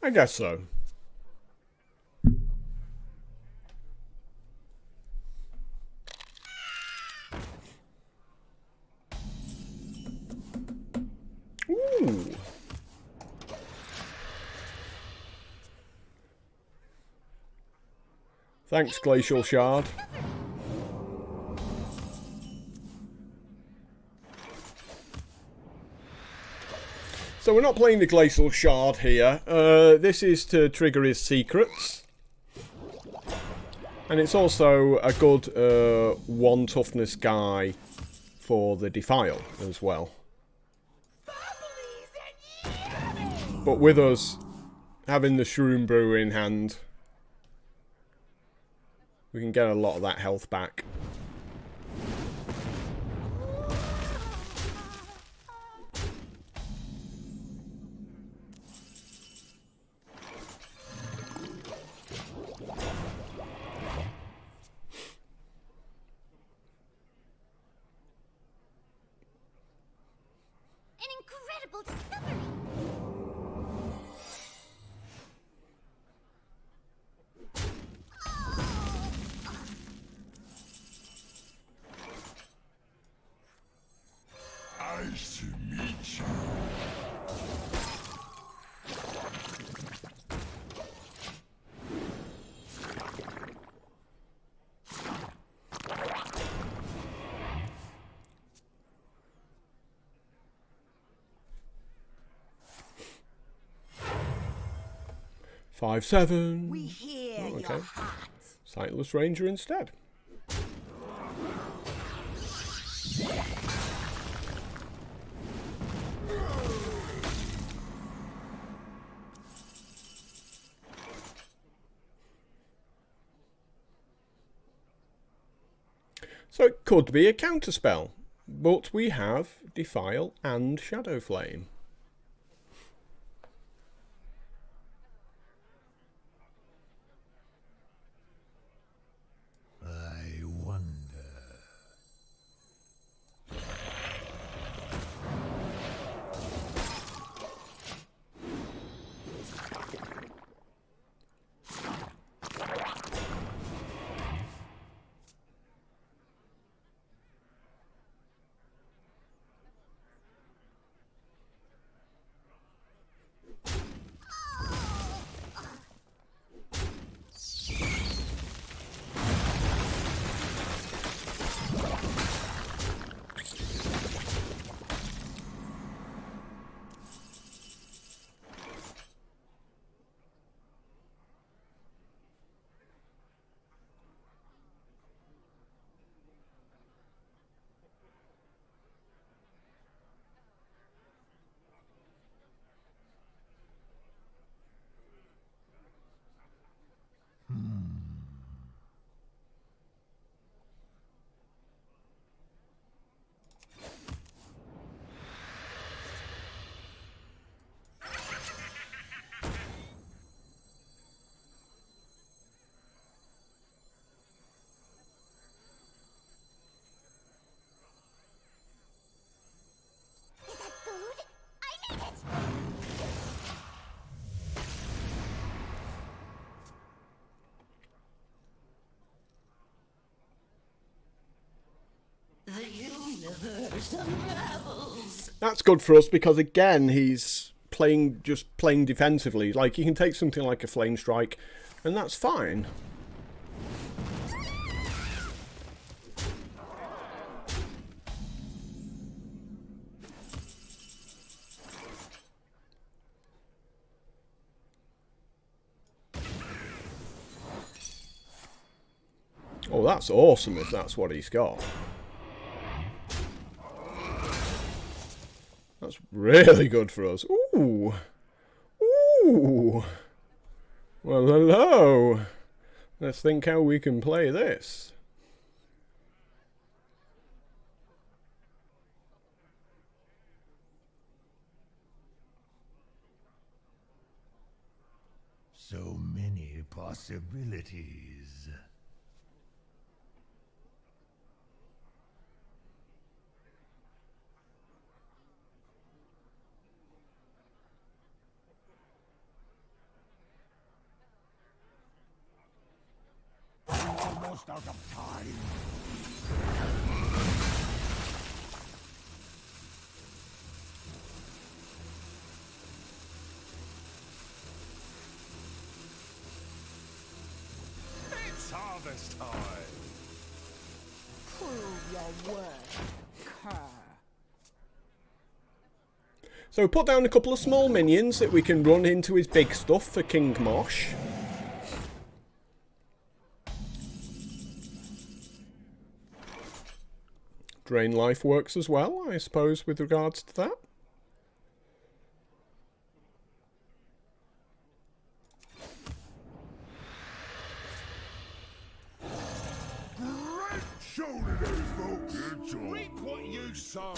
I guess so. Ooh. Thanks, Glacial Shard. So we're not playing the Glacial Shard here. This is to trigger his secrets. And it's also a good 1 toughness guy for the Defile as well. But with us having the Shroom Brew in hand, we can get a lot of that health back. An incredible discovery! Nice to meet you. Five, 7. We hear Oh, your okay. heart. Sightless Ranger instead. So it could be a counterspell, but we have Defile and Shadow Flame. I wonder. Is that food? I need it! That's good for us because again he's just playing defensively. Like he can take something like a Flame Strike and that's fine. Oh, that's awesome if that's what he's got. That's really good for us. Ooh. Ooh. Well, hello. Let's think how we can play this. So many possibilities. Almost out of time. It's harvest time. Prove your worth, cur. So put down a couple of small minions that we can run into his big stuff for King Mosh. Drain life works as well, I suppose, with regards to that. Great show today, folks. Good job. Reap what you sow.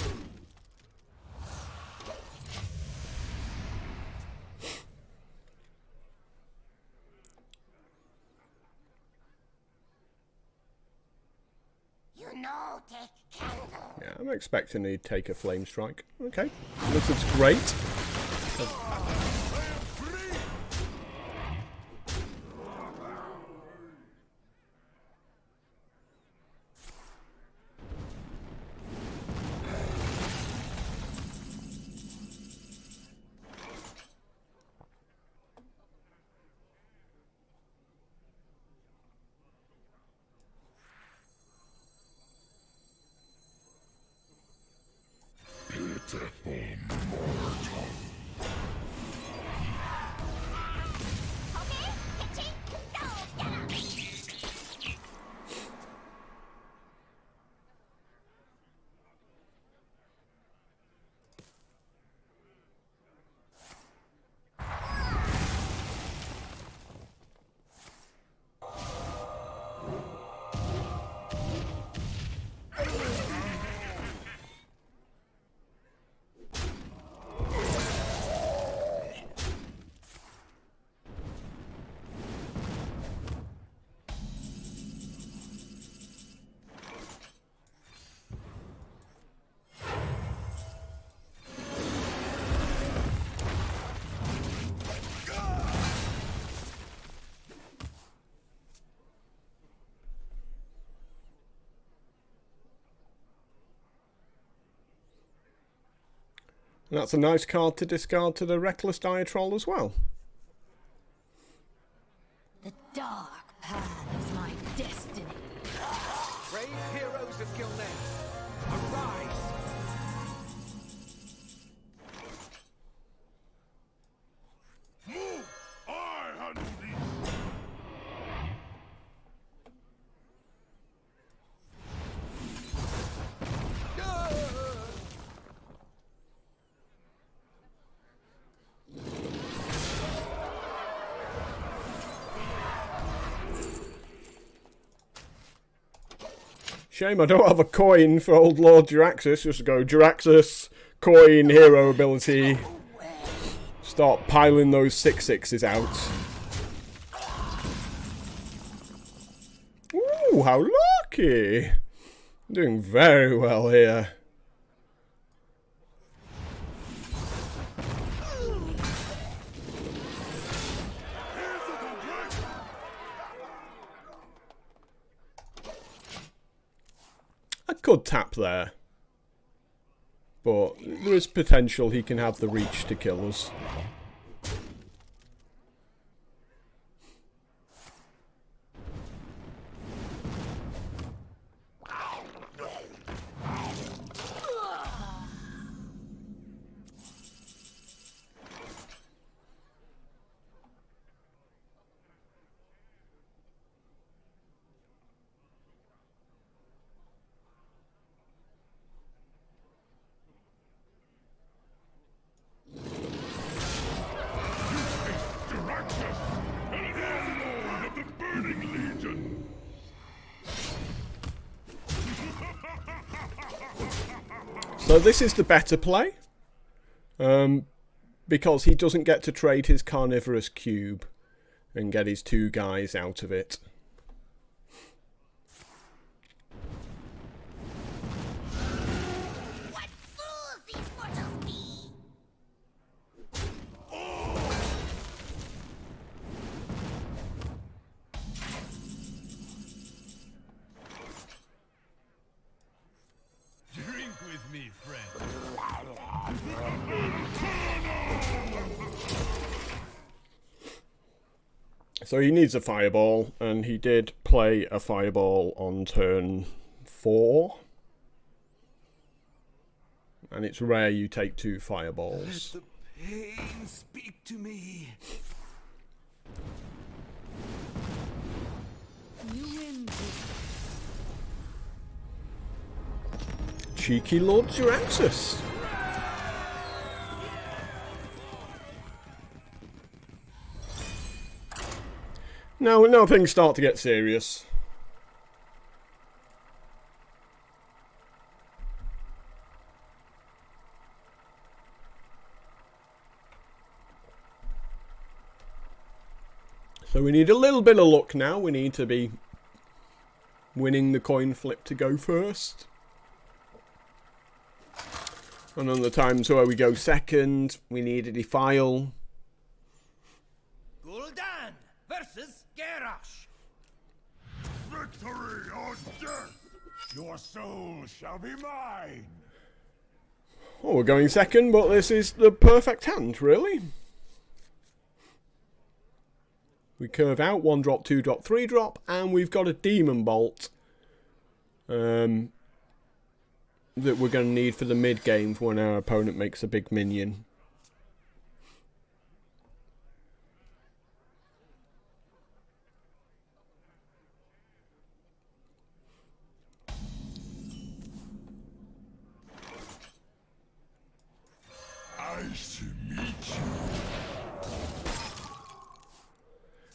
You know, take candle. Yeah, I'm expecting he'd take a flame strike. Okay, Lizard's great. Okay, Pitchy, go get 'em. And that's a nice card to discard to the Reckless Diatrol as well. The dark path is my destiny. Brave heroes of Gilnet, arise! Move! I handle these. Shame I don't have a coin for old Lord Jiraxis. Just go Jiraxis, coin, hero ability. Start piling those 6/6s out. Ooh, how lucky! Doing very well here. I could tap there, but there is potential he can have the reach to kill us. So this is the better play, because he doesn't get to trade his Carnivorous Cube and get his 2 guys out of it. What fools these mortals be! Drink with me, friend. So he needs a fireball, and he did play a fireball on turn 4. And it's rare you take 2 fireballs. The pain speak to me. You win. cheeky Lord Juraxus. Now things start to get serious. So we need a little bit of luck now. We need to be winning the coin flip to go first. And on the times where we go second, we need a defile. Gul'dan versus Garrosh. Victory or death! Your soul shall be mine! Oh, we're going second, but this is the perfect hand, really. We curve out, 1 drop, 2 drop, 3 drop, and we've got a Demon Bolt that we're going to need for the mid game for when our opponent makes a big minion. Nice to meet you.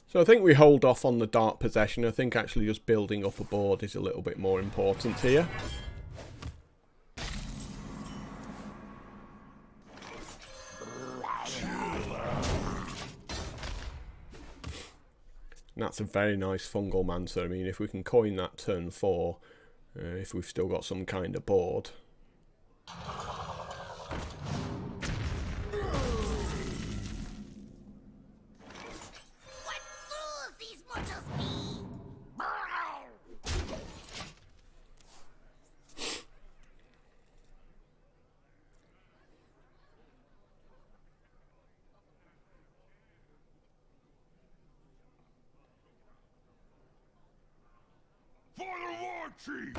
So I think we hold off on the dark possession. I think actually just building up a board is a little bit more important here. And that's a very nice fungal mancer. I mean, if we can coin that turn 4, if we've still got some kind of board. What fools these mortals be! For the War Chief!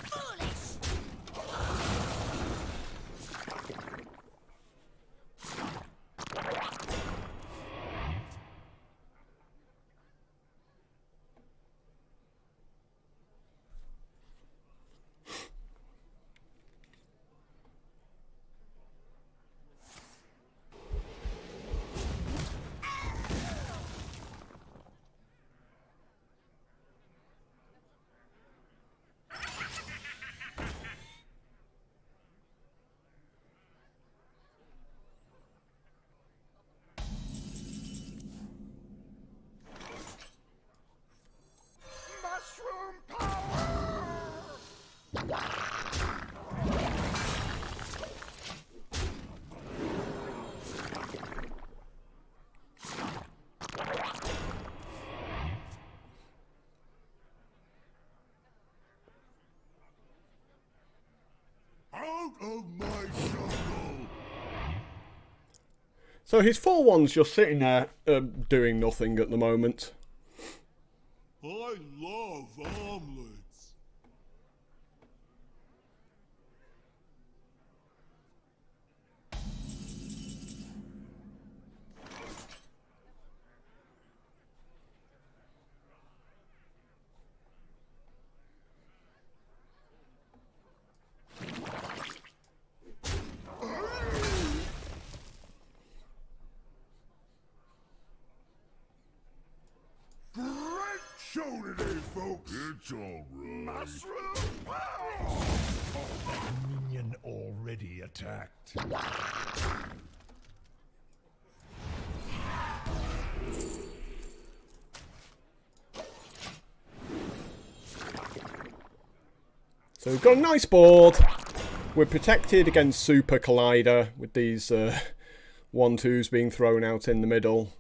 Foolish! Mushroom power! Out of my jungle! So his 4-1's just sitting there doing nothing at the moment. I love omelets. Great show today, folks. It's all right. Mushroom power! Minion already attacked. So we've got a nice board. We're protected against Super Collider with these 1-2s being thrown out in the middle.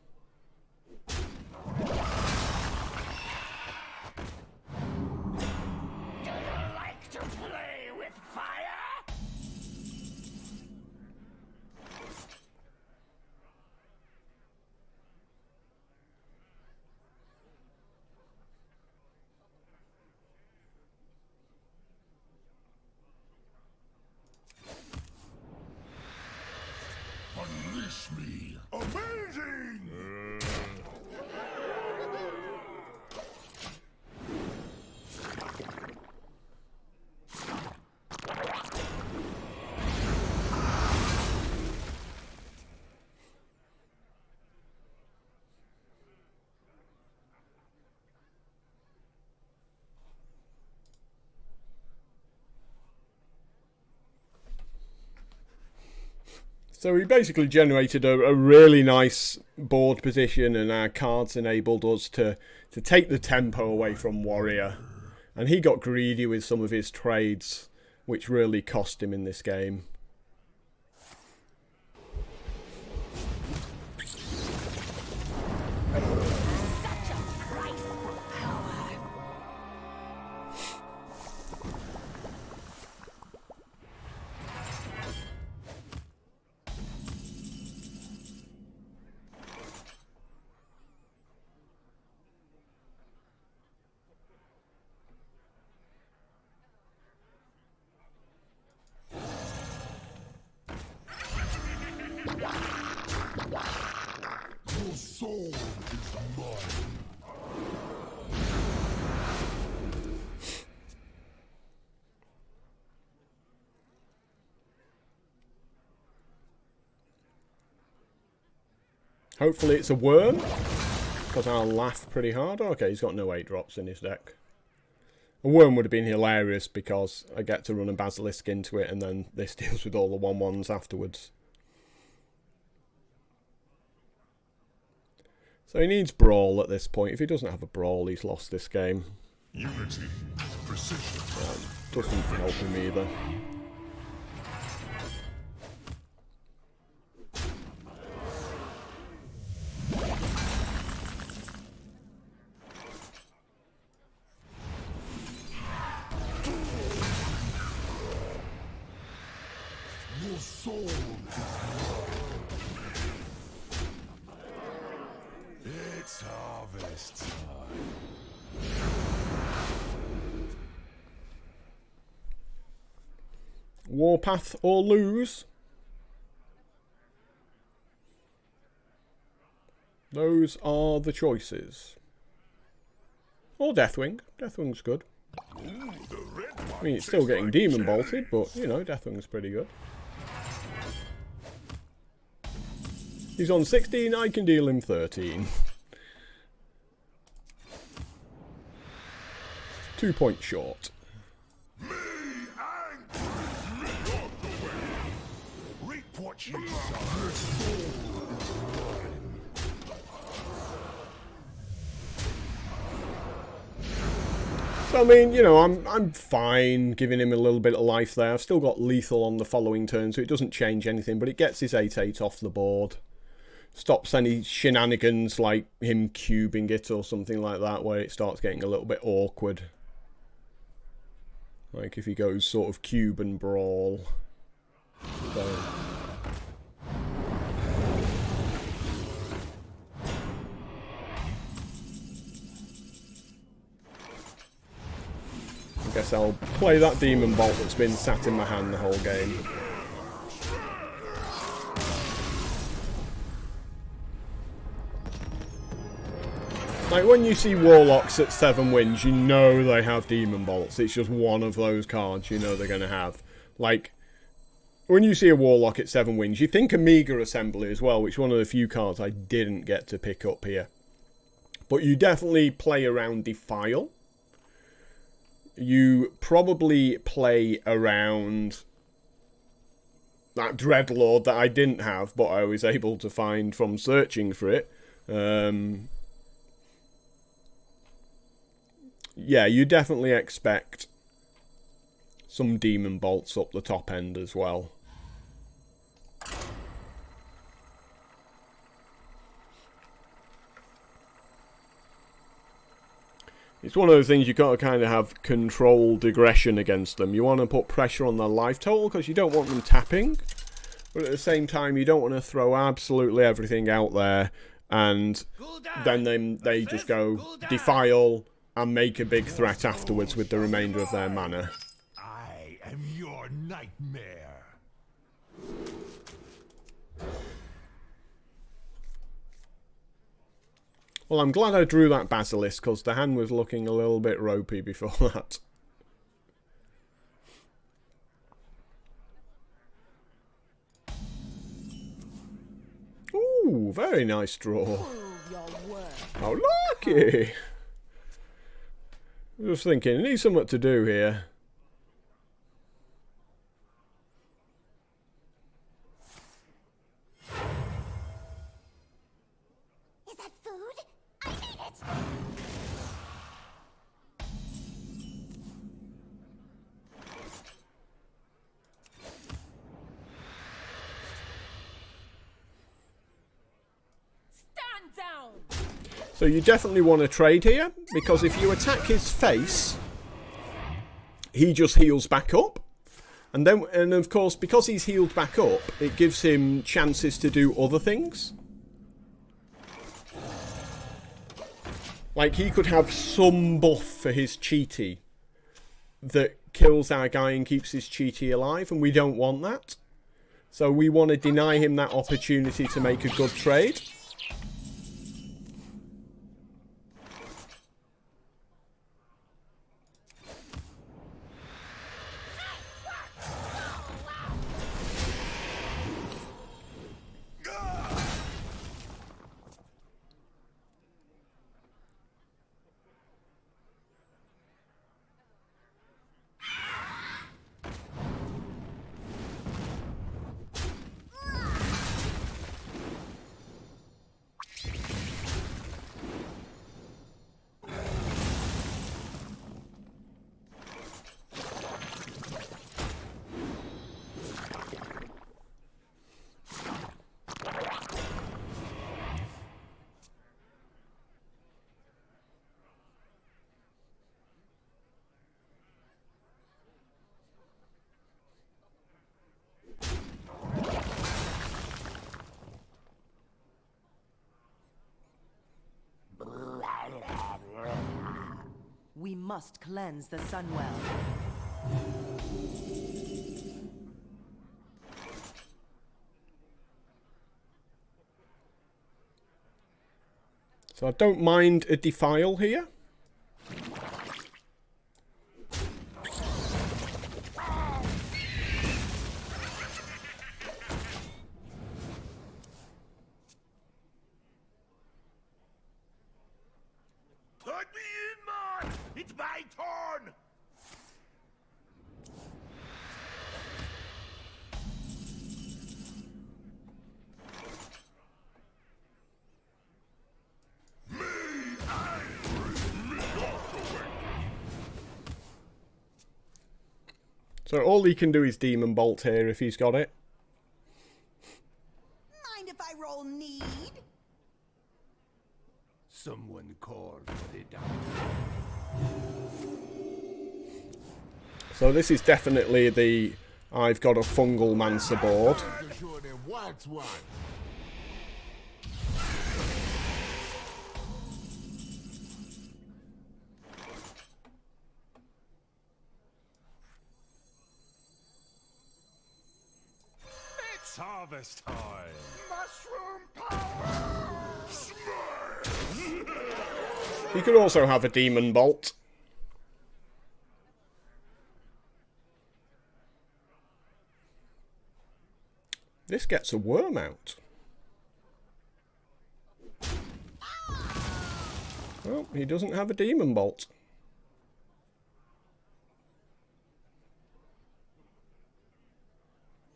Like to play with fire? Unleash me. So we basically generated a really nice board position, and our cards enabled us to take the tempo away from Warrior. And he got greedy with some of his trades, which really cost him in this game. Your soul is mine. Hopefully it's a worm, because I'll laugh pretty hard. Okay, he's got no 8-drops in his deck. A worm would have been hilarious because I get to run a Basilisk into it and then this deals with all the 1/1s afterwards. So he needs Brawl at this point. If he doesn't have a Brawl, he's lost this game. Unity, precision. Doesn't help him either. Your soul is mine. It's harvest time. Warpath or lose. Those are the choices. Or Deathwing. Deathwing's good. I mean, it's still getting Demon Bolted, but, you know, Deathwing's pretty good. He's on 16, I can deal him 13. 2 points short. Me angry, me on the way. Reap what you sow. So, I mean, you know, I'm fine giving him a little bit of life there. I've still got lethal on the following turn, so it doesn't change anything, but it gets his 8/8 off the board. Stops any shenanigans like him cubing it or something like that, where it starts getting a little bit awkward. Like if he goes sort of cube and brawl. So. I guess I'll play that Demon Bolt that's been sat in my hand the whole game. Like, when you see Warlocks at 7 wins, you know they have Demon Bolts. It's just one of those cards you know they're going to have. Like, when you see a Warlock at 7 wins, you think Amiga Assembly as well, which is one of the few cards I didn't get to pick up here. But you definitely play around Defile. You probably play around that Dreadlord that I didn't have, but I was able to find from searching for it. Yeah, you definitely expect some Demon Bolts up the top end as well. It's one of those things you got to kind of have controlled aggression against them. You want to put pressure on their life total because you don't want them tapping. But at the same time, you don't want to throw absolutely everything out there and then they just go Defile and make a big threat afterwards with the remainder of their mana. I am your nightmare. Well, I'm glad I drew that Basilisk because the hand was looking a little bit ropey before that. Ooh, very nice draw. How lucky! I was thinking, I need something to do here. So you definitely want to trade here, because if you attack his face, he just heals back up. And then, and of course, because he's healed back up, it gives him chances to do other things. Like, he could have some buff for his cheaty that kills our guy and keeps his cheaty alive, and we don't want that. So we want to deny him that opportunity to make a good trade. We must cleanse the Sunwell. So I don't mind a defile here. Let me in, man! It's my turn! So all he can do is Demon Bolt here if he's got it. Mind if I roll need? Someone call for the doctor. So this is definitely the I've got a Fungal Mancer board. To show them what's what. It's harvest time! Mushroom power! Smash! You could also have a Demon Bolt. This gets a worm out. Oh, he doesn't have a Demon Bolt.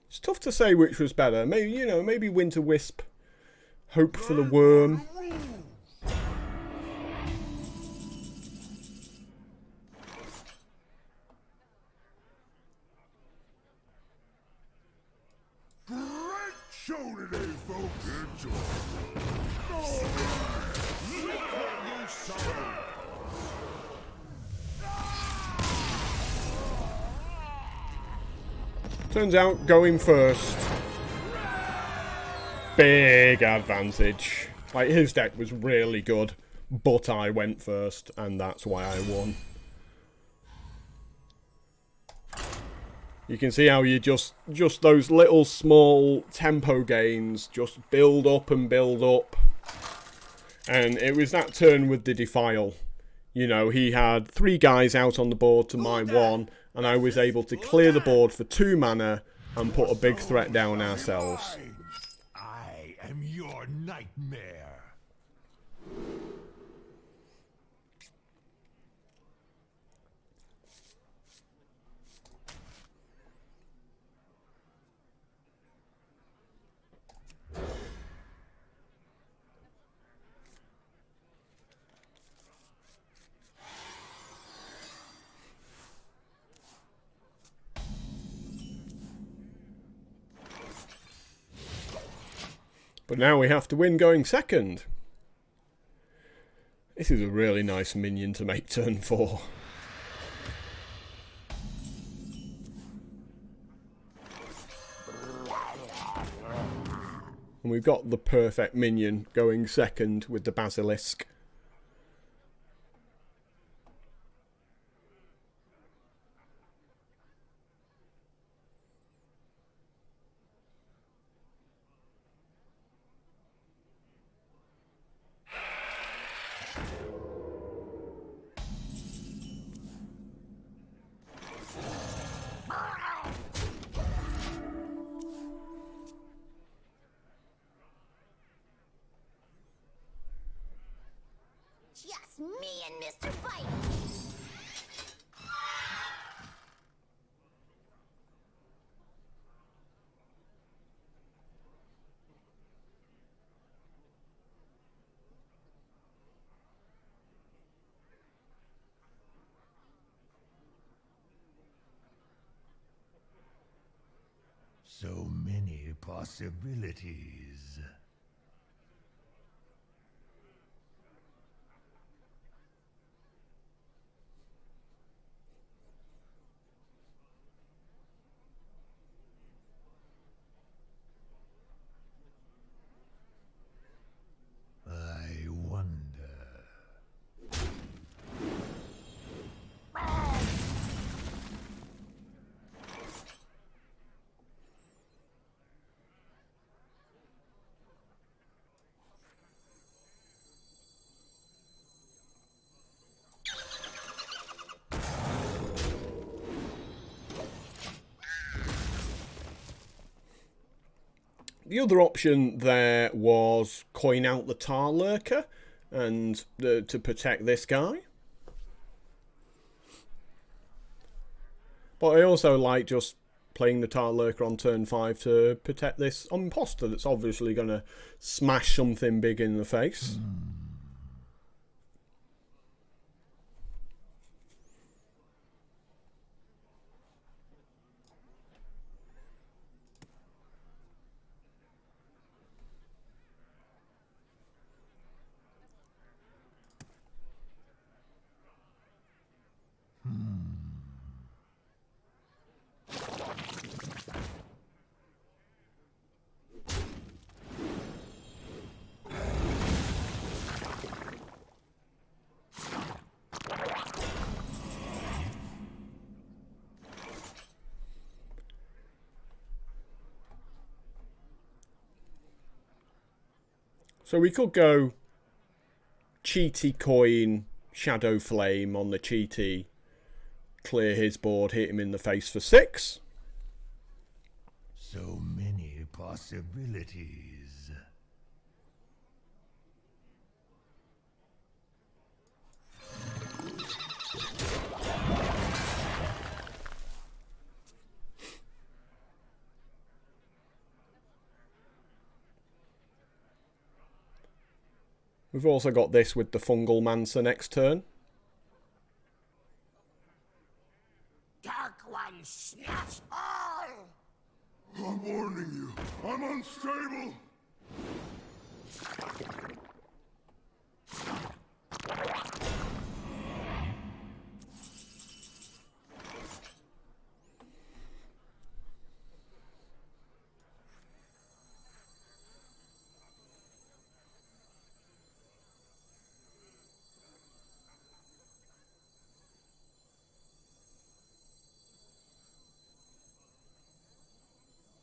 It's tough to say which was better. Maybe, you know, maybe Winter Wisp. Hope for the worm. Great show today, folks. Enjoy. You saw. Turns out going first. Big advantage. Like, his deck was really good, but I went first, and that's why I won. You can see how you just those little small tempo gains just build up and build up. And it was that turn with the Defile. You know, he had 3 guys out on the board to my 1, and I was able to clear the board for 2 mana and put a big threat down ourselves. I am your nightmare! But now we have to win going second. This is a really nice minion to make turn 4. And we've got the perfect minion going second with the Basilisk. Just me and Mr. Bite. So many possibilities. I wonder. The other option there was coin out the Tar Lurker and to protect this guy. But I also like just playing the Tar Lurker on turn 5 to protect this imposter that's obviously going to smash something big in the face. So we could go cheaty coin, Shadow Flame on the cheaty, clear his board, hit him in the face for 6. So many possibilities. We've also got this with the Fungal Mancer next turn. Dark One snatch all! I'm warning you. I'm unstable.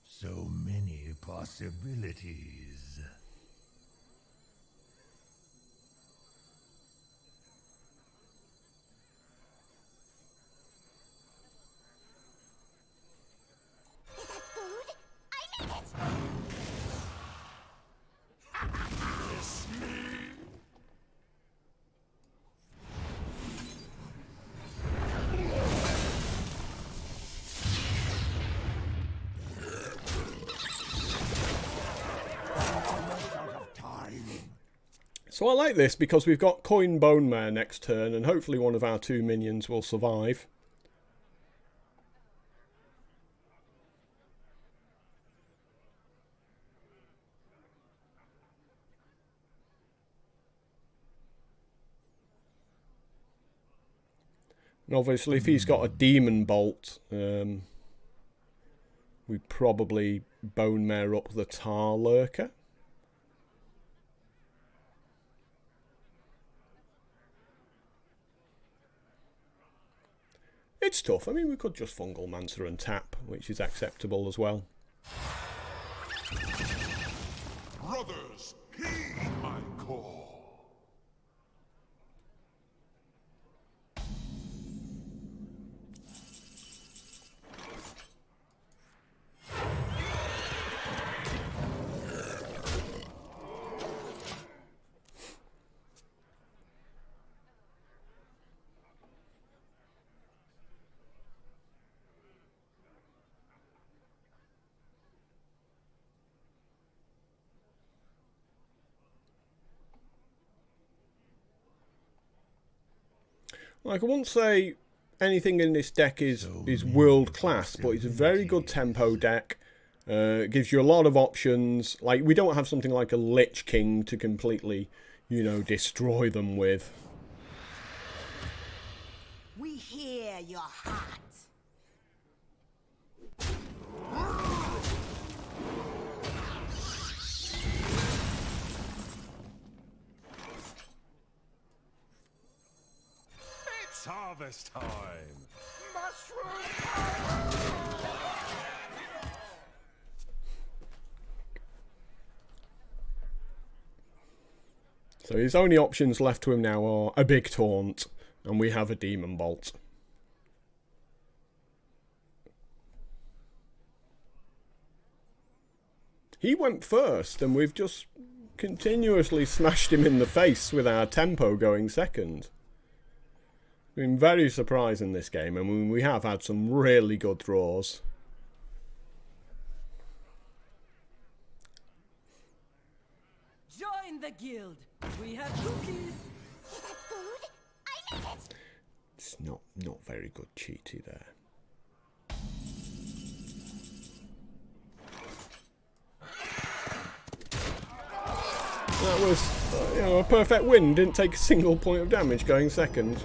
So many possibilities. Is that food? I need it! So I like this because we've got Coin Bone Mare next turn, and hopefully one of our 2 minions will survive. And obviously, if he's got a demon bolt, we probably bone mare up the Tar Lurker. It's tough. I mean, we could just Fungal Mancer and tap, which is acceptable as well. Brothers, heed my call. Like, I wouldn't say anything in this deck is world class, but it's a very good tempo deck. Gives you a lot of options. Like, we don't have something like a Lich King to completely, you know, destroy them with. We hear your heart. It's harvest time. So his only options left to him now are a big taunt, and we have a demon bolt. He went first, and we've just continuously smashed him in the face with our tempo going second. Been very surprised in this game, and we have had some really good draws. Join the guild. We have cookies. Is that food? I need it. It's not very good cheaty there. That was, you know, a perfect win. Didn't take a single point of damage going second.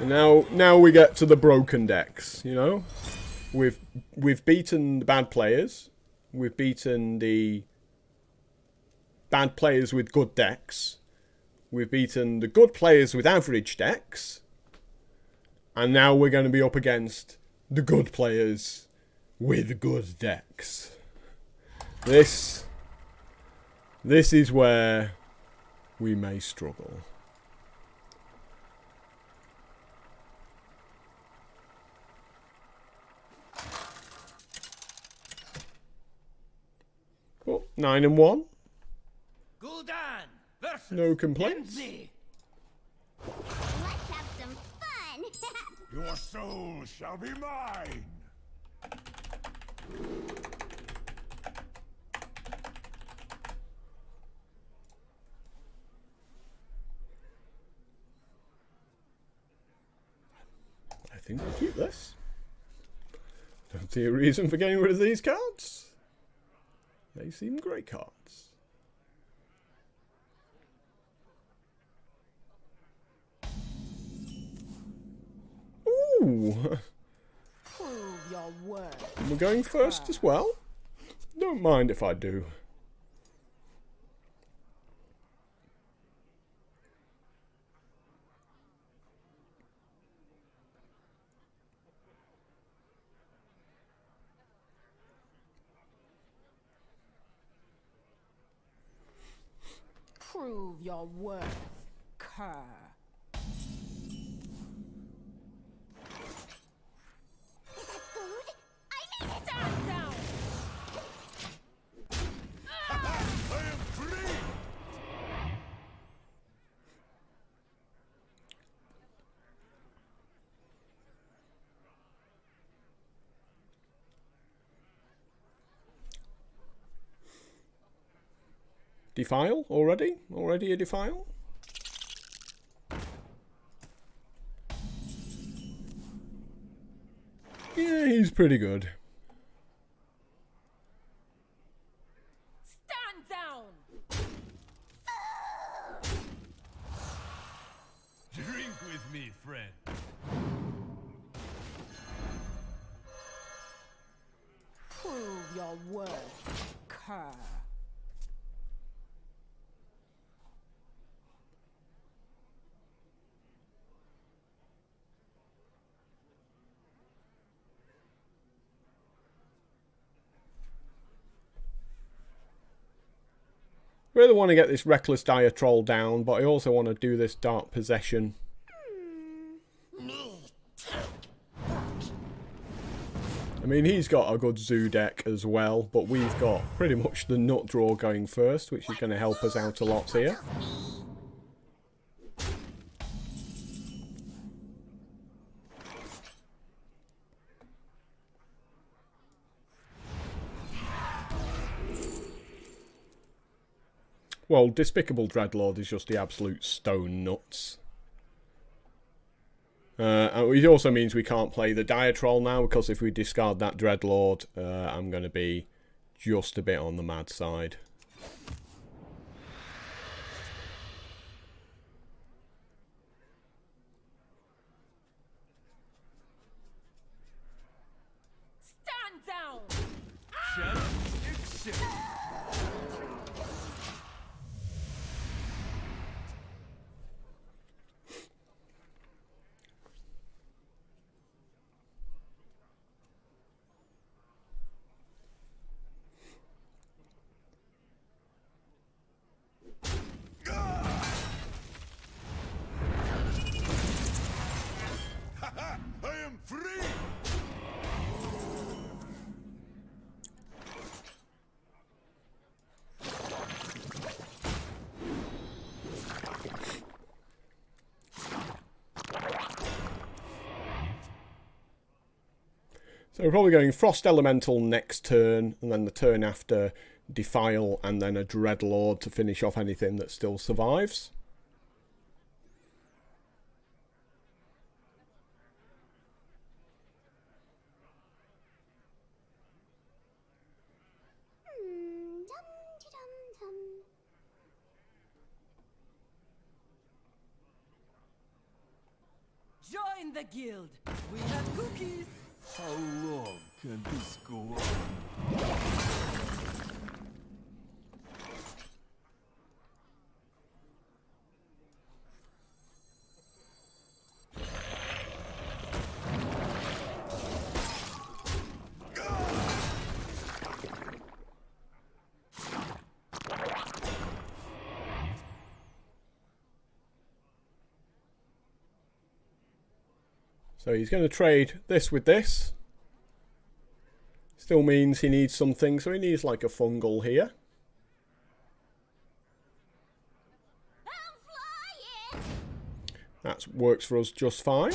And now we get to the broken decks. You know, we've beaten the bad players. We've beaten the bad players with good decks. We've beaten the good players with average decks. And now we're going to be up against the good players with good decks. This is where we may struggle. Well, 9-1. Gul'dan versus No complaints. Yenzi. Let's have some fun. Your soul shall be mine. I think we'll keep this. Don't see a reason for getting rid of these cards. They seem great cards. Ooh! Prove your worth. We're going first as well. Don't mind if I do. Prove your worth, cur. Is that food? I need it. Stand down. I am free. Defile already? Already a defile? Yeah, he's pretty good. Stand down. your worth, cur. Really want to get this Reckless Dire Troll down, but I also want to do this Dark Possession. I mean, he's got a good zoo deck as well, but we've got pretty much the nut draw going first, which is going to help us out a lot here. Well, Despicable Dreadlord is just the absolute stone nuts. It also means we can't play the Dire Troll now, because if we discard that Dreadlord, I'm going to be just a bit on the mad side. Stand down! I am free! So we're probably going Frost Elemental next turn, and then the turn after Defile, and then a Dreadlord to finish off anything that still survives. Join the guild. We have cookies. How long can this go on? So he's going to trade this with this. Still means he needs something, so he needs like a fungal here. I'm flying! That works for us just fine.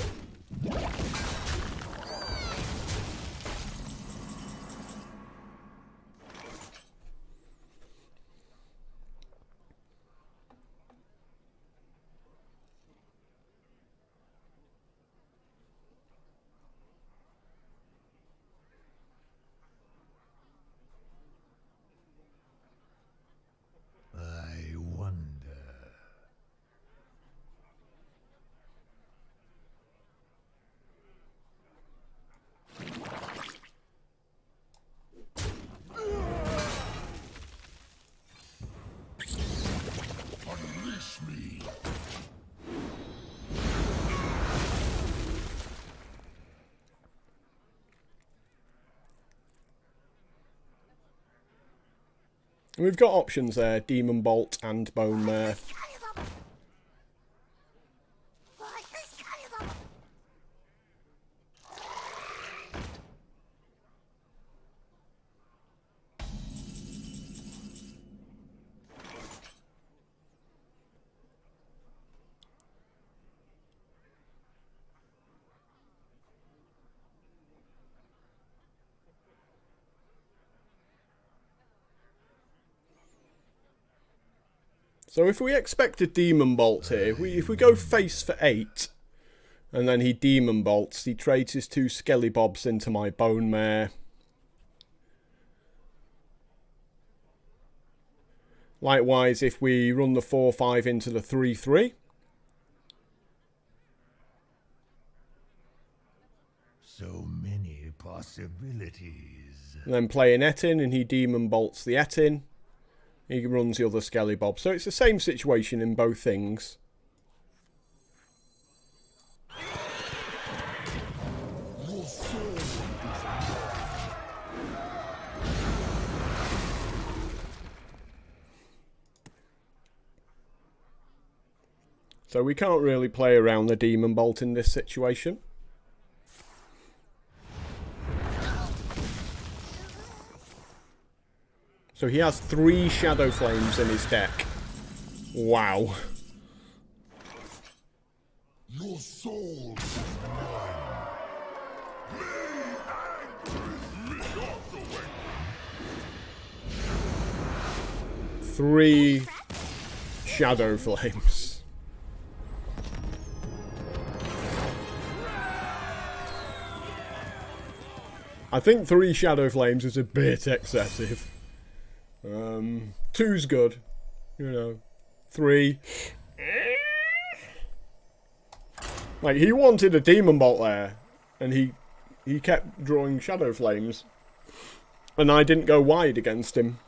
I wonder. Unleash me. And we've got options there, Demon Bolt and Bone Mare. So if we expect a Demon Bolt here, if we go face for 8, and then he Demon Bolts, he trades his 2 Skelly Bobs into my Bone Mare. Likewise, if we run the 4-5 into the 3-3. So many possibilities. And then play an Etin, and he demon bolts the Etin. He runs the other Skelly Bob. So it's the same situation in both things. So we can't really play around the demon bolt in this situation. So he has 3 Shadow Flames in his deck. Wow. Your soul is mine. Me off the way. 3 Shadow Flames. I think 3 Shadow Flames is a bit excessive. 2's good. You know. 3. Like, he wanted a Demon Bolt there. And he kept drawing Shadow Flames. And I didn't go wide against him.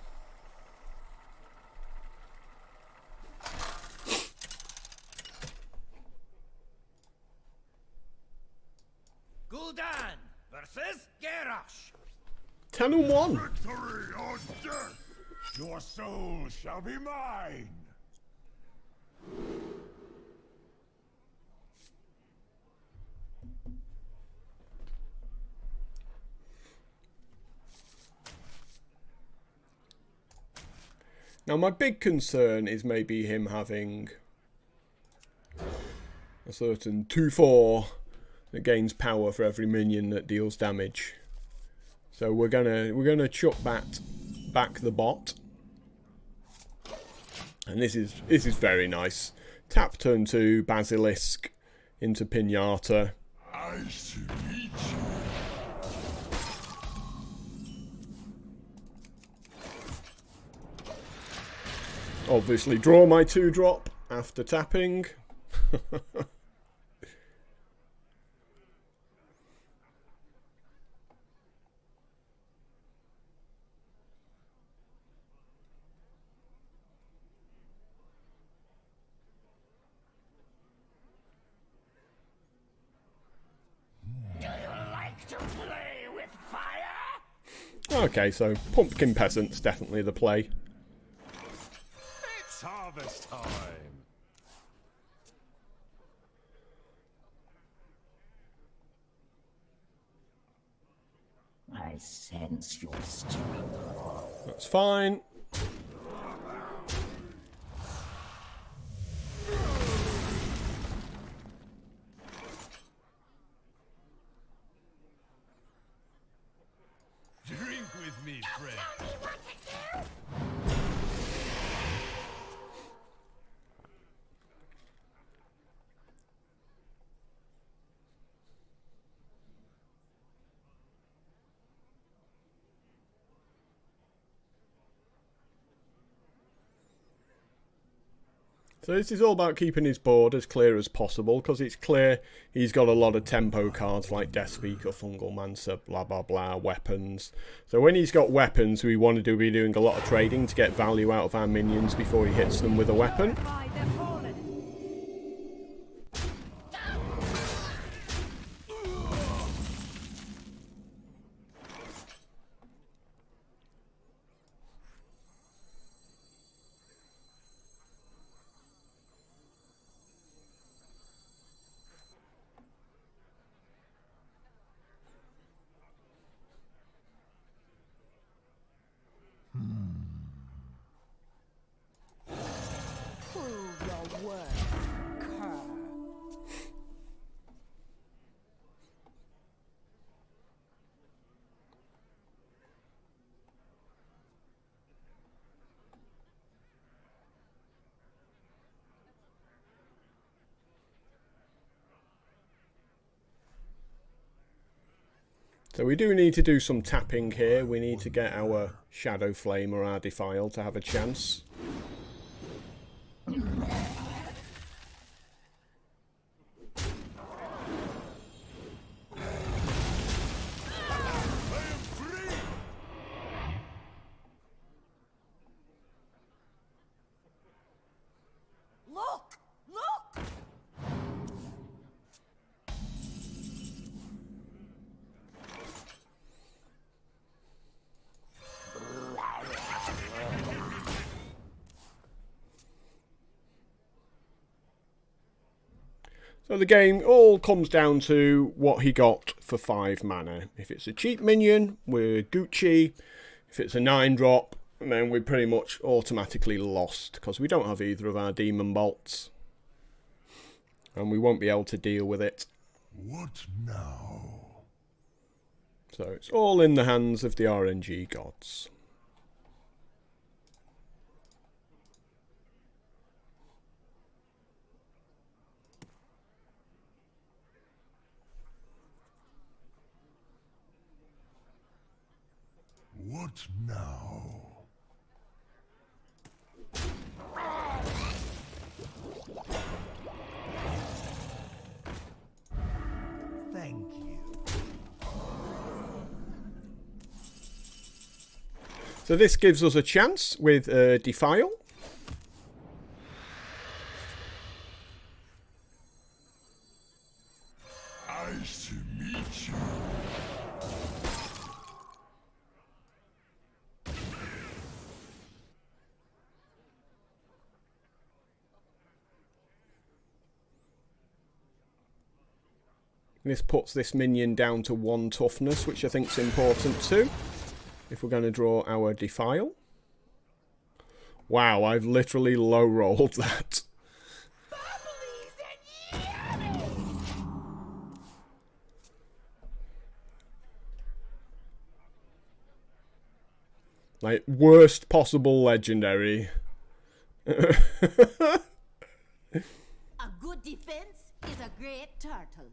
Gul'dan versus Garrosh. 10-1. Victory or death. Your soul shall be mine. Now my big concern is maybe him having a certain 2/4 that gains power for every minion that deals damage. So we're gonna chuck back the bot. And this is very nice. Tap turn 2, Basilisk into Pinata. I should meet you. Obviously draw my 2-drop after tapping. Okay, so Pumpkin Peasant's definitely the play. It's harvest time. I sense your struggle. That's fine. Drink with me, friend. So this is all about keeping his board as clear as possible, because it's clear he's got a lot of tempo cards like Death Speaker, Fungal Mancer, blah blah blah, weapons. So when he's got weapons, we want to be doing a lot of trading to get value out of our minions before he hits them with a weapon. Prove your worth, cur. So we do need to do some tapping here. We need to get our Shadow Flame or our Defile to have a chance. So the game all comes down to what he got for 5 mana. If it's a cheap minion, we're Gucci. If it's a 9-drop, then we're pretty much automatically lost, because we don't have either of our Demon Bolts. And we won't be able to deal with it. What now? So it's all in the hands of the RNG gods. What now? Thank you. So this gives us a chance with Defile. Nice to meet you. This puts this minion down to 1 toughness, which I think is important too, if we're going to draw our Defile. Wow, I've literally low-rolled that. Like, worst possible legendary. A good defense is a great turtle.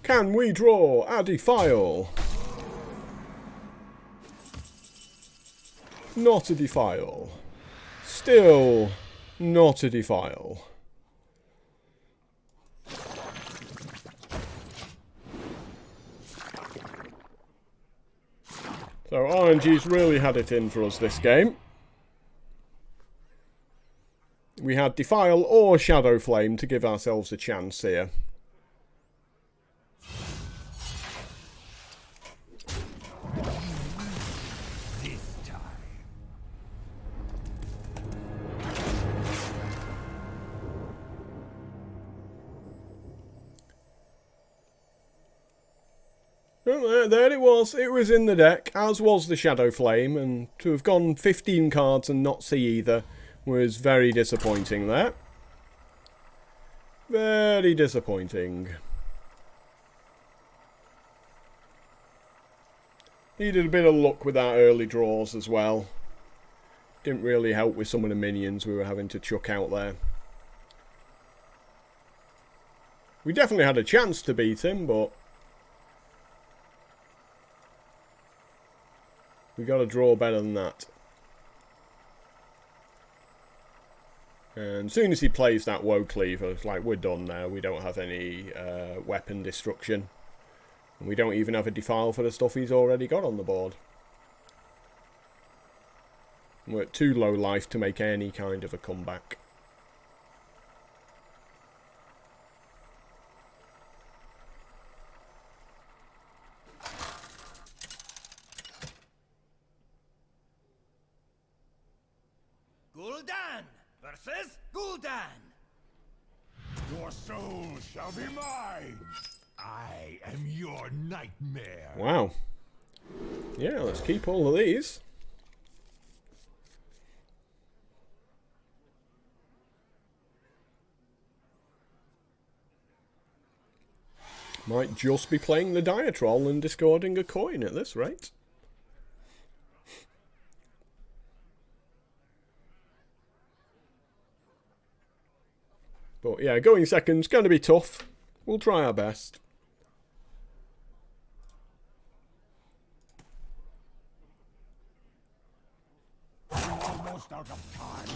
Can we draw a Defile? Not a Defile. Still not a Defile. So RNG's really had it in for us this game. We had Defile or Shadow Flame to give ourselves a chance here. This time. Oh, there it was. It was in the deck, as was the Shadow Flame, and to have gone 15 cards and not see either was very disappointing there. Very disappointing. Needed a bit of luck with our early draws as well. Didn't really help with some of the minions we were having to chuck out there. We definitely had a chance to beat him, but we got to draw better than that. And as soon as he plays that Woe Cleaver, it's like, we're done now. We don't have any weapon destruction. And we don't even have a Defile for the stuff he's already got on the board. We're at too low life to make any kind of a comeback. Gul'dan versus Gul'dan. Your soul shall be mine. I am your nightmare. Wow. Yeah, let's keep all of these. Might just be playing the Diatrol and discarding a coin at this rate. But yeah, going second's going to be tough. We'll try our best. Almost out of time.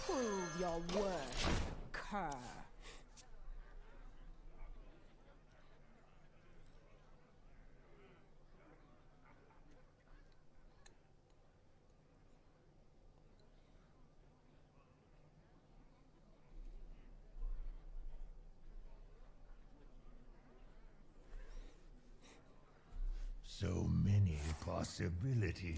Prove your worth, cur. possibilities.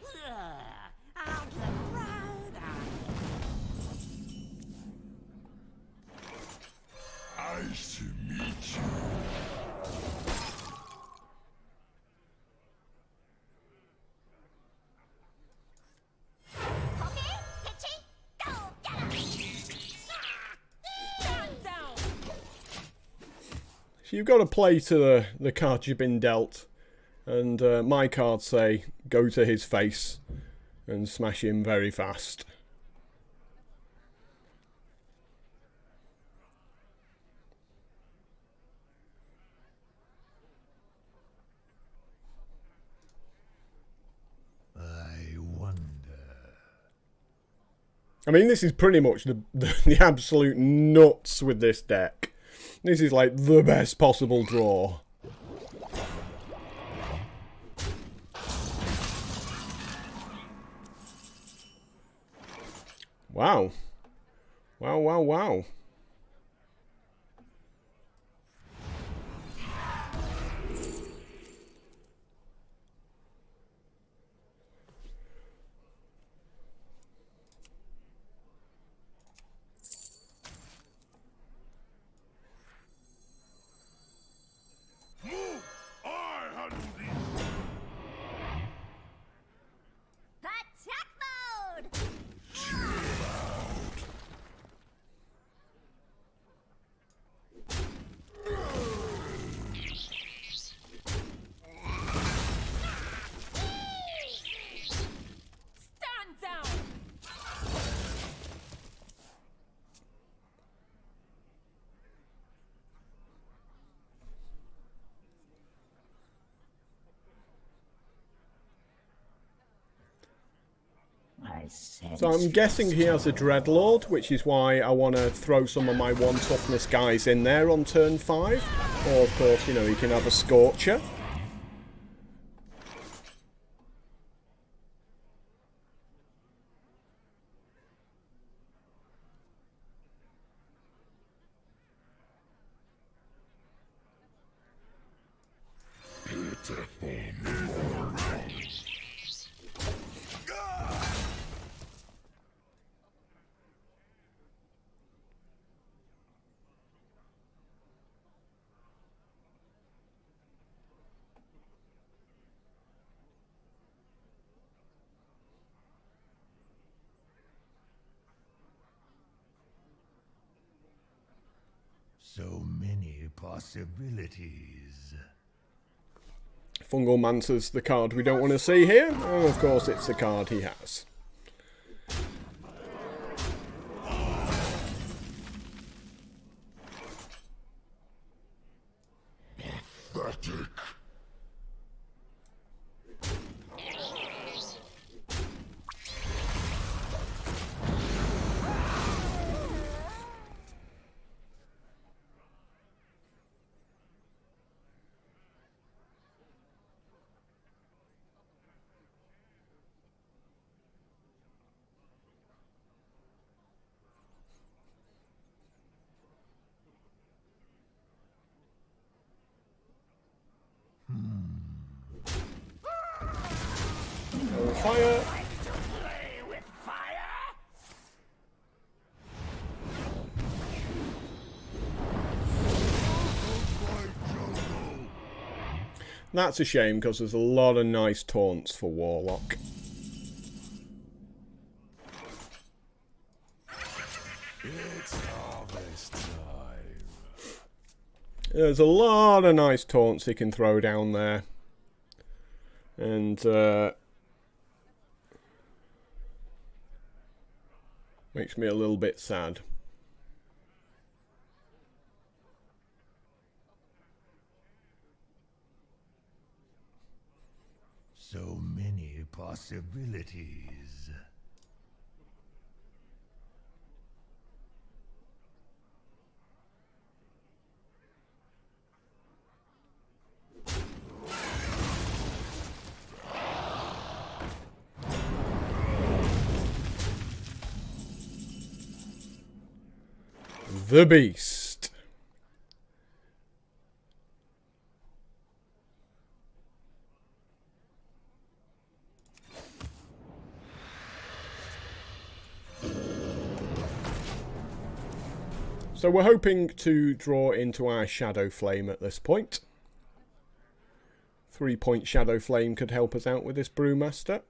Stand down! I'll get right on it. Nice to meet you. Pokey, pitchy, go get 'em. Stand down! So you've got to play to the cards you've been dealt. And my cards say, go to his face and smash him very fast. I wonder. I mean, this is pretty much the absolute nuts with this deck. This is like the best possible draw. Wow. Wow, wow, wow. Move! I handle these. Attack mode! Stand down! I sense So I'm your guessing he has a Dreadlord, which is why I want to throw some of my 1 toughness guys in there on turn 5. Or, of course, you know, he can have a Scorcher. So many possibilities. Fungal Manta's the card we don't want to see here. And, of course, it's the card he has. Pathetic. Fire. Play with fire? That's a shame, because there's a lot of nice taunts for Warlock. It's harvest time. There's a lot of nice taunts he can throw down there. And, makes me a little bit sad. So many possibilities. the beast. So we're hoping to draw into our Shadow Flame at this point. 3-point Shadow Flame could help us out with this Brewmaster.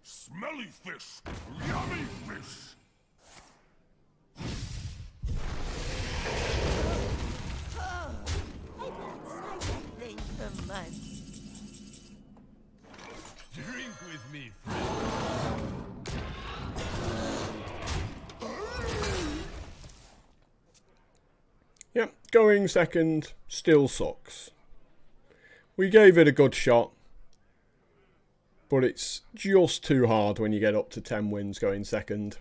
Smelly fish! Yummy fish! I don't say that thing for months. Drink with me, friend. Yep, going second still sucks. We gave it a good shot, but it's just too hard when you get up to 10 wins going second.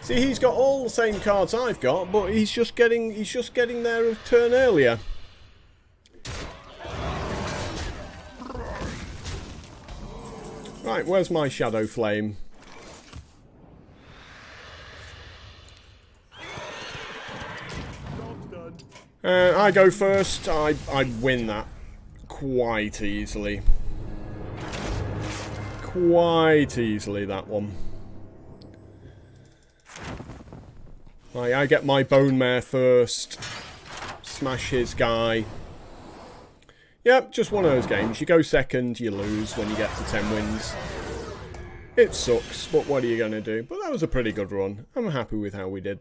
See, he's got all the same cards I've got, but he's just getting there a turn earlier. Right, where's my Shadow Flame? I go first. I win that quite easily. Quite easily, that one. Right, I get my Bone Mare first. Smash his guy. Yep, just one of those games. You go second, you lose when you get to 10 wins. It sucks, but what are you going to do? But that was a pretty good run. I'm happy with how we did.